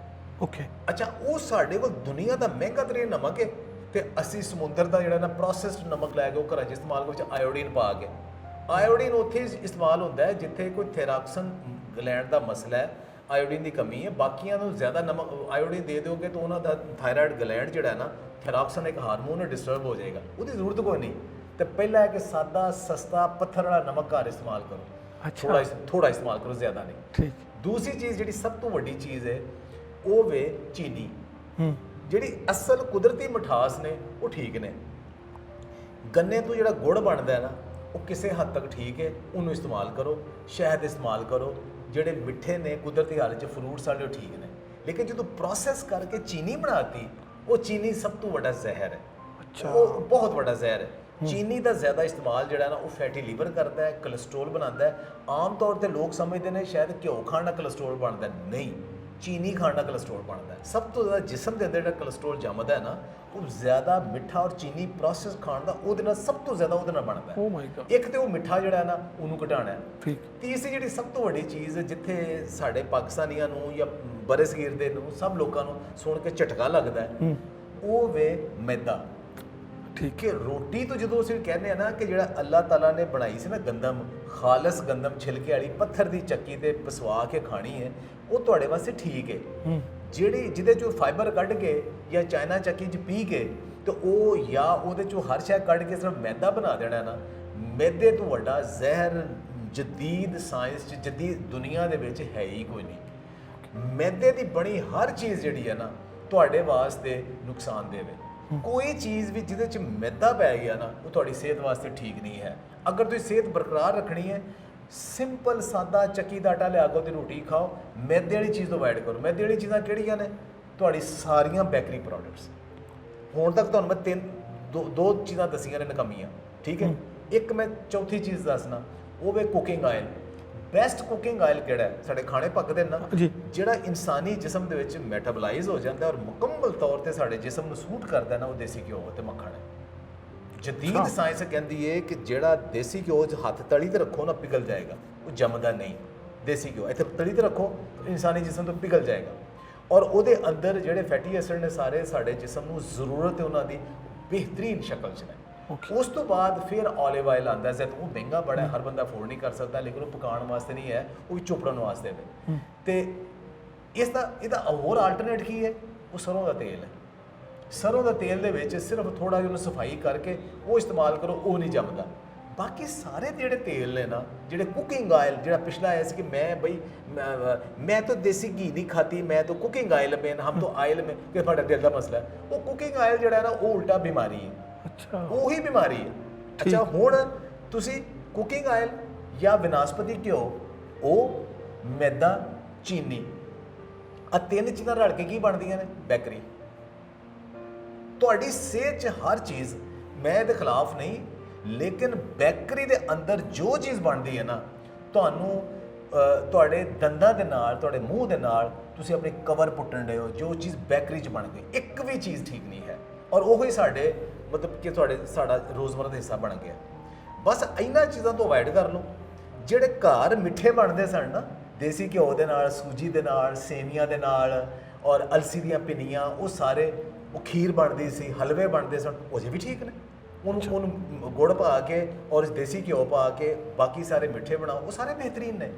ਓਕੇ। ਅੱਛਾ, ਉਹ ਸਾਡੇ ਕੋਲ ਦੁਨੀਆ ਦਾ ਮਹਿੰਗਾ ਤਰੀਨ ਨਮਕ ਹੈ, ਤੇ ਅਸੀਂ ਸਮੁੰਦਰ ਦਾ ਜਿਹੜਾ ਨਾ ਪ੍ਰੋਸੈਸਡ ਨਮਕ ਲੈ ਕੇ ਉਹ ਘਰਾਂ 'ਚ ਇਸਤੇਮਾਲ ਵਿੱਚ ਆਇਓਡੀਨ ਪਾ ਕੇ। ਆਇਓਡੀਨ ਉੱਥੇ ਇਸਤੇਮਾਲ ਹੁੰਦਾ ਹੈ ਜਿੱਥੇ ਕੋਈ ਥਾਇਰੋਕਸਿਨ ਗਲੈਂਡ ਦਾ ਮਸਲਾ ਹੈ, ਆਇਓਡੀਨ ਦੀ ਕਮੀ ਹੈ। ਬਾਕੀਆਂ ਨੂੰ ਜ਼ਿਆਦਾ ਨਮਕ ਆਇਓਡੀਨ ਦੇ ਦਿਓਗੇ ਤਾਂ ਉਹਨਾਂ ਦਾ ਥਾਇਰਾਇਡ ਗਲੈਂਡ ਜਿਹੜਾ ਨਾ, ਥਾਇਰੋਕਸਿਨ ਇੱਕ ਹਾਰਮੋਨ, ਡਿਸਟਰਬ ਹੋ ਜਾਏਗਾ, ਉਹਦੀ ਜ਼ਰੂਰਤ ਕੋਈ ਨਹੀਂ। ਤੇ ਪਹਿਲਾ ਹੈ ਕਿ ਸਾਦਾ ਸਸਤਾ ਪੱਥਰ ਵਾਲਾ ਨਮਕ ਘਰ ਇਸਤੇਮਾਲ ਕਰੋ, ਥੋੜਾ ਇਸਤੇਮਾਲ ਕਰੋ, ਜ਼ਿਆਦਾ ਨਹੀਂ। ਠੀਕ। ਦੂਸਰੀ ਚੀਜ਼ ਜਿਹੜੀ ਸਭ ਤੋਂ ਵੱਡੀ ਚੀਜ਼ ਹੈ, ਉਹ ਵੇ ਚੀਨੀ। ਜਿਹੜੀ ਅਸਲ ਕੁਦਰਤੀ ਮਿਠਾਸ ਨੇ ਉਹ ਠੀਕ ਨੇ। ਗੰਨੇ ਤੋਂ ਜਿਹੜਾ ਗੁੜ ਬਣਦਾ ਹੈ ਨਾ, ਉਹ ਕਿਸੇ ਹੱਦ ਤੱਕ ਠੀਕ ਹੈ, ਉਹਨੂੰ ਇਸਤੇਮਾਲ ਕਰੋ। ਸ਼ਹਿਦ ਇਸਤੇਮਾਲ ਕਰੋ, ਜਿਹੜੇ ਮਿੱਠੇ ਨੇ ਕੁਦਰਤੀ ਹਾਲਤ 'ਚ ਫਰੂਟਸ ਵਾਲੇ ਉਹ ਠੀਕ ਨੇ। ਲੇਕਿਨ ਜਦੋਂ ਪ੍ਰੋਸੈਸ ਕਰਕੇ ਚੀਨੀ ਬਣਾਤੀ, ਉਹ ਚੀਨੀ ਸਭ ਤੋਂ ਵੱਡਾ ਜ਼ਹਿਰ ਹੈ। ਅੱਛਾ। ਉਹ ਬਹੁਤ ਵੱਡਾ ਜ਼ਹਿਰ ਹੈ। ਚੀਨੀ ਦਾ ਜ਼ਿਆਦਾ ਇਸਤੇਮਾਲ ਜਿਹੜਾ ਨਾ, ਉਹ ਫੈਟੀ ਲੀਵਰ ਕਰਦਾ ਹੈ, ਕੋਲੇਸਟ੍ਰੋਲ ਬਣਾਉਂਦਾ ਹੈ। ਆਮ ਤੌਰ ਤੇ ਲੋਕ ਸਮਝਦੇ ਨੇ ਸ਼ਾਇਦ ਘਿਓ ਖਾਣ ਨਾਲ ਕੋਲੇਸਟ੍ਰੋਲ ਬਣਦਾ, ਨਹੀਂ, ਚੀਨੀ ਖਾਣ ਨਾਲ ਕੋਲੇਸਟ੍ਰੋਲ ਬਣਦਾ ਹੈ। ਸਭ ਤੋਂ ਜ਼ਿਆਦਾ ਜਿਸਮ ਦੇ ਅੰਦਰ ਜਿਹੜਾ ਕੋਲੇਸਟ੍ਰੋਲ ਜੰਮਦਾ ਹੈ ਨਾ, ਉਹ ਜ਼ਿਆਦਾ ਮਿੱਠਾ ਔਰ ਚੀਨੀ ਪ੍ਰੋਸੈਸ ਖਾਣ ਦਾ, ਉਹਦੇ ਨਾਲ ਸਭ ਤੋਂ ਜ਼ਿਆਦਾ ਉਹਦੇ ਨਾਲ ਬਣਦਾ ਹੈ। ਓ ਮਾਈ ਗॉड। ਇੱਕ ਤੇ ਉਹ ਮਿੱਠਾ ਜਿਹੜਾ ਹੈ ਨਾ, ਉਹਨੂੰ ਘਟਾਉਣਾ ਹੈ। ਠੀਕ। ਤੀਸਰੀ ਜਿਹੜੀ ਸਭ ਤੋਂ ਵੱਡੀ ਚੀਜ਼, ਜਿੱਥੇ ਸਾਡੇ ਪਾਕਿਸਤਾਨੀਆਂ ਨੂੰ ਜਾਂ ਬਰੇ ਸਗੀਰ ਦੇ ਨੂੰ ਸਭ ਲੋਕਾਂ ਨੂੰ ਸੁਣ ਕੇ ਝਟਕਾ ਲੱਗਦਾ ਹੈ, ਉਹ ਵੇ ਮੈਦਾ। ਠੀਕ ਹੈ। ਰੋਟੀ ਤੋਂ ਜਦੋਂ ਅਸੀਂ ਕਹਿੰਦੇ ਆ ਨਾ ਕਿ ਜਿਹੜਾ ਅੱਲਾਹ ਤਾਲਾ ਨੇ ਬਣਾਈ ਸੀ ਨਾ ਗੰਦਮ, ਖਾਲਸ ਗੰਦਮ ਛਿਲਕੇ ਵਾਲੀ, ਪੱਥਰ ਦੀ ਚੱਕੀ ਤੇ ਪਿਸਵਾ ਕੇ ਖਾਣੀ ਹੈ, ਉਹ ਤੁਹਾਡੇ ਵਾਸਤੇ ਠੀਕ ਹੈ। ਜਿਹਦੇ ਚੋਂ ਫਾਈਬਰ ਕੱਢ ਕੇ ਜਾਂ ਚਾਈਨਾ ਚੱਕੀ 'ਚ ਪੀ ਕੇ ਤੇ ਉਹ ਜਾਂ ਉਹਦੇ ਚੋਂ ਹਰ ਸ਼ੈ ਕੱਢ ਕੇ ਸਿਰਫ ਮੈਦਾ ਬਣਾ ਦੇਣਾ ਨਾ, ਮੈਦੇ ਤੋਂ ਵੱਡਾ ਜ਼ਹਿਰ ਜਦੀਦ ਸਾਇੰਸ 'ਚ, ਜਦੀਦ ਦੁਨੀਆ ਦੇ ਵਿੱਚ ਹੈ ਹੀ ਕੋਈ ਨਹੀਂ। ਮੈਦੇ ਦੀ ਬਣੀ ਹਰ ਚੀਜ਼ ਜਿਹੜੀ ਹੈ ਨਾ, ਤੁਹਾਡੇ ਵਾਸਤੇ ਨੁਕਸਾਨਦੇਹ ਹੈ। ਕੋਈ ਚੀਜ਼ ਵੀ ਜਿਹਦੇ 'ਚ ਮੈਦਾ ਪੈ ਗਿਆ ਨਾ, ਉਹ ਤੁਹਾਡੀ ਸਿਹਤ ਵਾਸਤੇ ਠੀਕ ਨਹੀਂ ਹੈ। ਅਗਰ ਤੁਸੀਂ ਸਿਹਤ ਬਰਕਰਾਰ ਰੱਖਣੀ ਹੈ, ਸਿੰਪਲ ਸਾਦਾ ਚੱਕੀ ਦਾ ਆਟਾ ਲਿਆ ਕੇ ਉਹਦੀ ਰੋਟੀ ਖਾਓ। ਮੈਦੇ ਵਾਲੀ ਚੀਜ਼ ਤੋਂ ਅਵਾਇਡ ਕਰੋ। ਮੈਦੇ ਵਾਲੀ ਚੀਜ਼ਾਂ ਕਿਹੜੀਆਂ ਨੇ? ਤੁਹਾਡੀ ਸਾਰੀਆਂ ਬੇਕਰੀ ਪ੍ਰੋਡਕਟਸ। ਹੁਣ ਤੱਕ ਤੁਹਾਨੂੰ ਮੈਂ ਦੋ ਚੀਜ਼ਾਂ ਦੱਸੀਆਂ ਨੇ ਨਕਮੀਆਂ, ਠੀਕ ਹੈ। ਇੱਕ ਮੈਂ ਚੌਥੀ ਚੀਜ਼ ਦੱਸਣਾ, ਉਹ ਵੇ cooking oil. Best cooking oil ਕਿਹੜਾ ਹੈ? ਸਾਡੇ ਖਾਣੇ ਪੱਕਦੇ ਨਾ, ਜਿਹੜਾ ਇਨਸਾਨੀ ਜਿਸਮ ਦੇ ਵਿੱਚ ਮੈਟਾਬੋਲਾਈਜ਼ ਹੋ ਜਾਂਦਾ ਔਰ ਮੁਕੰਮਲ ਤੌਰ ਤੇ ਸਾਡੇ ਜਿਸਮ ਨੂੰ ਸੂਟ ਕਰਦਾ ਨਾ, ਉਹ ਦੇਸੀ ਘਿਓ ਤੇ ਮੱਖਣ ਹੈ। ਜਦੀਦ ਸਾਇੰਸ ਕਹਿੰਦੀ ਹੈ ਕਿ ਜਿਹੜਾ ਦੇਸੀ ਘਿਓ 'ਚ ਹੱਥ ਤਲੀ ਤੇ ਰੱਖੋ ਨਾ, ਪਿਘਲ ਜਾਏਗਾ, ਉਹ ਜੰਮਦਾ ਨਹੀਂ। ਦੇਸੀ ਘਿਓ ਇੱਥੇ ਤਲੀ ਤੇ ਰੱਖੋ, ਇਨਸਾਨੀ ਜਿਸਮ ਤੋਂ ਪਿਘਲ ਜਾਏਗਾ। ਔਰ ਉਹਦੇ ਅੰਦਰ ਜਿਹੜੇ ਫੈਟੀ ਐਸਿਡ ਨੇ, ਸਾਰੇ ਸਾਡੇ ਜਿਸਮ ਨੂੰ ਜ਼ਰੂਰਤ ਹੈ ਉਹਨਾਂ ਦੀ ਬਿਹਤਰੀਨ ਸ਼ਕਲ 'ਚ ਨੇ। ਉਸ ਤੋਂ ਬਾਅਦ ਫਿਰ ਔਲਿਵ ਆਇਲ ਆਉਂਦਾ ਹੈ। ਉਹ ਮਹਿੰਗਾ ਬੜਾ ਹੈ, ਹਰ ਬੰਦਾ ਅਫੋਰਡ ਨਹੀਂ ਕਰ ਸਕਦਾ, ਲੇਕਿਨ ਉਹ ਪਕਾਉਣ ਵਾਸਤੇ ਨਹੀਂ ਹੈ, ਉਹ ਵੀ ਚੋਪੜਨ ਵਾਸਤੇ ਹੈ। ਤੇ ਇਹਦਾ ਹੋਰ ਆਲਟਰਨੇਟ ਕੀ ਹੈ? ਉਹ ਸਰੋਂ ਦਾ ਤੇਲ ਹੈ। ਸਰੋਂ ਦਾ ਤੇਲ ਦੇ ਵਿੱਚ ਸਿਰਫ ਥੋੜਾ ਜਿਹਾ ਉਹਨੂੰ ਸਫਾਈ ਕਰਕੇ ਉਹ ਇਸਤੇਮਾਲ ਕਰੋ, ਉਹ ਨਹੀਂ ਜੰਮਦਾ। ਬਾਕੀ ਸਾਰੇ ਜਿਹੜੇ ਤੇਲ ਨੇ ਨਾ, ਜਿਹੜੇ ਕੁਕਿੰਗ ਆਇਲ, ਜਿਹੜਾ ਪਿਛਲਾ ਆਇਆ ਸੀ ਕਿ ਮੈਂ ਤਾਂ ਦੇਸੀ ਘੀ ਨਹੀਂ ਖਾਤੀ, ਮੈਂ ਤਾਂ ਕੁਕਿੰਗ ਆਇਲ में, हम तो आयल में, कि ਤੁਹਾਡਾ ਦਿਲ ਦਾ ਮਸਲਾ ਹੈ। ਉਹ ਕੁਕਿੰਗ ਆਇਲ ਜਿਹੜਾ ਨਾ, ਉਹ ਉਲਟਾ ਬਿਮਾਰੀ ਹੈ। ਅੱਛਾ, ਉਹੀ ਬਿਮਾਰੀ ਹੈ। ਅੱਛਾ, ਹੁਣ ਤੁਸੀਂ ਕੁਕਿੰਗ ਆਇਲ ਜਾਂ ਬਨਸਪਤੀ ਘਿਓ, ਉਹ ਮੈਦਾ, ਚੀਨੀ, ਆ ਤਿੰਨ ਚੀਜ਼ਾਂ ਰਲ ਕੇ ਕੀ ਬਣਦੀਆਂ ਨੇ? ਬੇਕਰੀ। ਤੁਹਾਡੀ ਸਿਹਤ 'ਚ ਹਰ ਚੀਜ਼, ਮੈਂ ਇਹਦੇ ਖਿਲਾਫ ਨਹੀਂ, ਲੇਕਿਨ ਬੇਕਰੀ ਦੇ ਅੰਦਰ ਜੋ ਚੀਜ਼ ਬਣਦੀ ਹੈ ਨਾ, ਤੁਹਾਨੂੰ ਤੁਹਾਡੇ ਦੰਦਾਂ ਦੇ ਨਾਲ, ਤੁਹਾਡੇ ਮੂੰਹ ਦੇ ਨਾਲ ਤੁਸੀਂ ਆਪਣੇ ਕਵਰ ਪੁੱਟਣ ਰਹੇ ਹੋ। ਜੋ ਚੀਜ਼ ਬੇਕਰੀ 'ਚ ਬਣ ਗਈ, ਇੱਕ ਵੀ ਚੀਜ਼ ਠੀਕ ਨਹੀਂ ਹੈ। ਔਰ ਉਹ ਹੀ ਸਾਡੇ ਮਤਲਬ ਕਿ ਸਾਡਾ ਰੋਜ਼ਮਰਾ ਦਾ ਹਿੱਸਾ ਬਣ ਗਿਆ। ਬਸ ਇਹਨਾਂ ਚੀਜ਼ਾਂ ਤੋਂ ਅਵਾਇਡ ਕਰ ਲਓ। ਜਿਹੜੇ ਘਰ ਮਿੱਠੇ ਬਣਦੇ ਸਨ ਨਾ, ਦੇਸੀ ਘਿਓ ਦੇ ਨਾਲ, ਸੂਜੀ ਦੇ ਨਾਲ, ਸੇਵੀਆਂ ਦੇ ਨਾਲ, ਔਰ ਅਲਸੀ ਦੀਆਂ ਪਿੰਨੀਆਂ, ਉਹ ਸਾਰੇ, ਉਹ ਖੀਰ ਬਣਦੀ ਸੀ, ਹਲਵੇ ਬਣਦੇ ਸਨ, ਉਹ ਜੇ ਵੀ ਠੀਕ ਨੇ। ਉਹਨੂੰ ਗੁੜ ਪਾ ਕੇ ਔਰ ਦੇਸੀ ਘਿਓ ਪਾ ਕੇ ਬਾਕੀ ਸਾਰੇ ਮਿੱਠੇ ਬਣਾਓ, ਉਹ ਸਾਰੇ ਬਿਹਤਰੀਨ ਨੇ।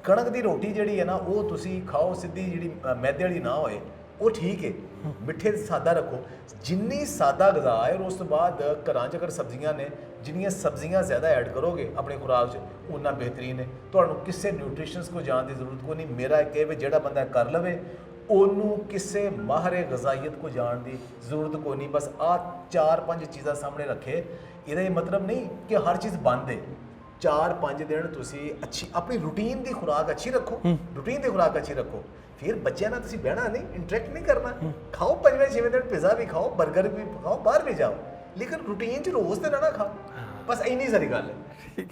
ਕਣਕ ਦੀ ਰੋਟੀ ਜਿਹੜੀ ਹੈ ਨਾ, ਉਹ ਤੁਸੀਂ ਖਾਓ ਸਿੱਧੀ, ਜਿਹੜੀ ਮੈਦੇ ਵਾਲੀ ਨਾ ਹੋਏ, ਉਹ ਠੀਕ ਹੈ। ਮਿੱਠੇ ਸਾਦਾ ਰੱਖੋ, ਜਿੰਨੀ ਸਾਦਾ ਗ਼ਜ਼ਾ ਹੈ, ਔਰ ਉਸ ਤੋਂ ਬਾਅਦ ਘਰਾਂ 'ਚ ਅਗਰ ਸਬਜ਼ੀਆਂ ਨੇ, ਜਿੰਨੀਆਂ ਸਬਜ਼ੀਆਂ ਜ਼ਿਆਦਾ ਐਡ ਕਰੋਗੇ ਆਪਣੀ ਖੁਰਾਕ 'ਚ ਉਨਾ ਬਿਹਤਰੀਨ ਹੈ। ਤੁਹਾਨੂੰ ਕਿਸੇ ਨਿਊਟ੍ਰੀਸ਼ਨਸ ਕੋ ਜਾਣ ਦੀ ਜ਼ਰੂਰਤ ਕੋਈ ਨਹੀਂ। ਮੇਰਾ ਇੱਕ ਇਹ ਵੀ ਜਿਹੜਾ ਬੰਦਾ ਕਰ ਲਵੇ ਉਹਨੂੰ ਕਿਸੇ ਮਾਹਰ ਗ਼ਜ਼ਾਈਅਤ ਕੋ ਜਾਣ ਦੀ ਜ਼ਰੂਰਤ ਕੋਈ ਨਹੀਂ। ਬਸ ਆਹ 4-5 ਚੀਜ਼ਾਂ ਸਾਹਮਣੇ ਰੱਖੇ। ਇਹਦਾ ਇਹ ਮਤਲਬ ਨਹੀਂ ਕਿ ਹਰ ਚੀਜ਼ ਬੰਦ ਹੈ। 4-5 ਦਿਨ ਤੁਸੀਂ ਅੱਛੀ ਆਪਣੀ ਰੂਟੀਨ ਦੀ ਖੁਰਾਕ ਅੱਛੀ ਰੱਖੋ, ਰੂਟੀਨ ਦੀ ਖੁਰਾਕ ਅੱਛੀ ਰੱਖੋ। ਫਿਰ ਬੱਚਿਆਂ ਨਾਲ ਤੁਸੀਂ ਬਹਿਣਾ ਨਹੀਂ, ਇੰਟਰੈਕਟ ਨਹੀਂ ਕਰਨਾ। ਖਾਓ 5ਵੇਂ-6ਵੇਂ ਦਿਨ ਪਿਜ਼ਾ ਵੀ ਖਾਓ, 버ਗਰ ਵੀ ਖਾਓ, ਬਾਹਰ ਵੀ ਜਾਓ, ਲੇਕਿਨ ਰੂਟੀਨ 'ਚ ਰੋਜ਼ ਤੇ ਨਾ ਖਾਓ। ਬਸ ਇੰਨੀ ਸਾਰੀ ਗੱਲ ਹੈ। ਠੀਕ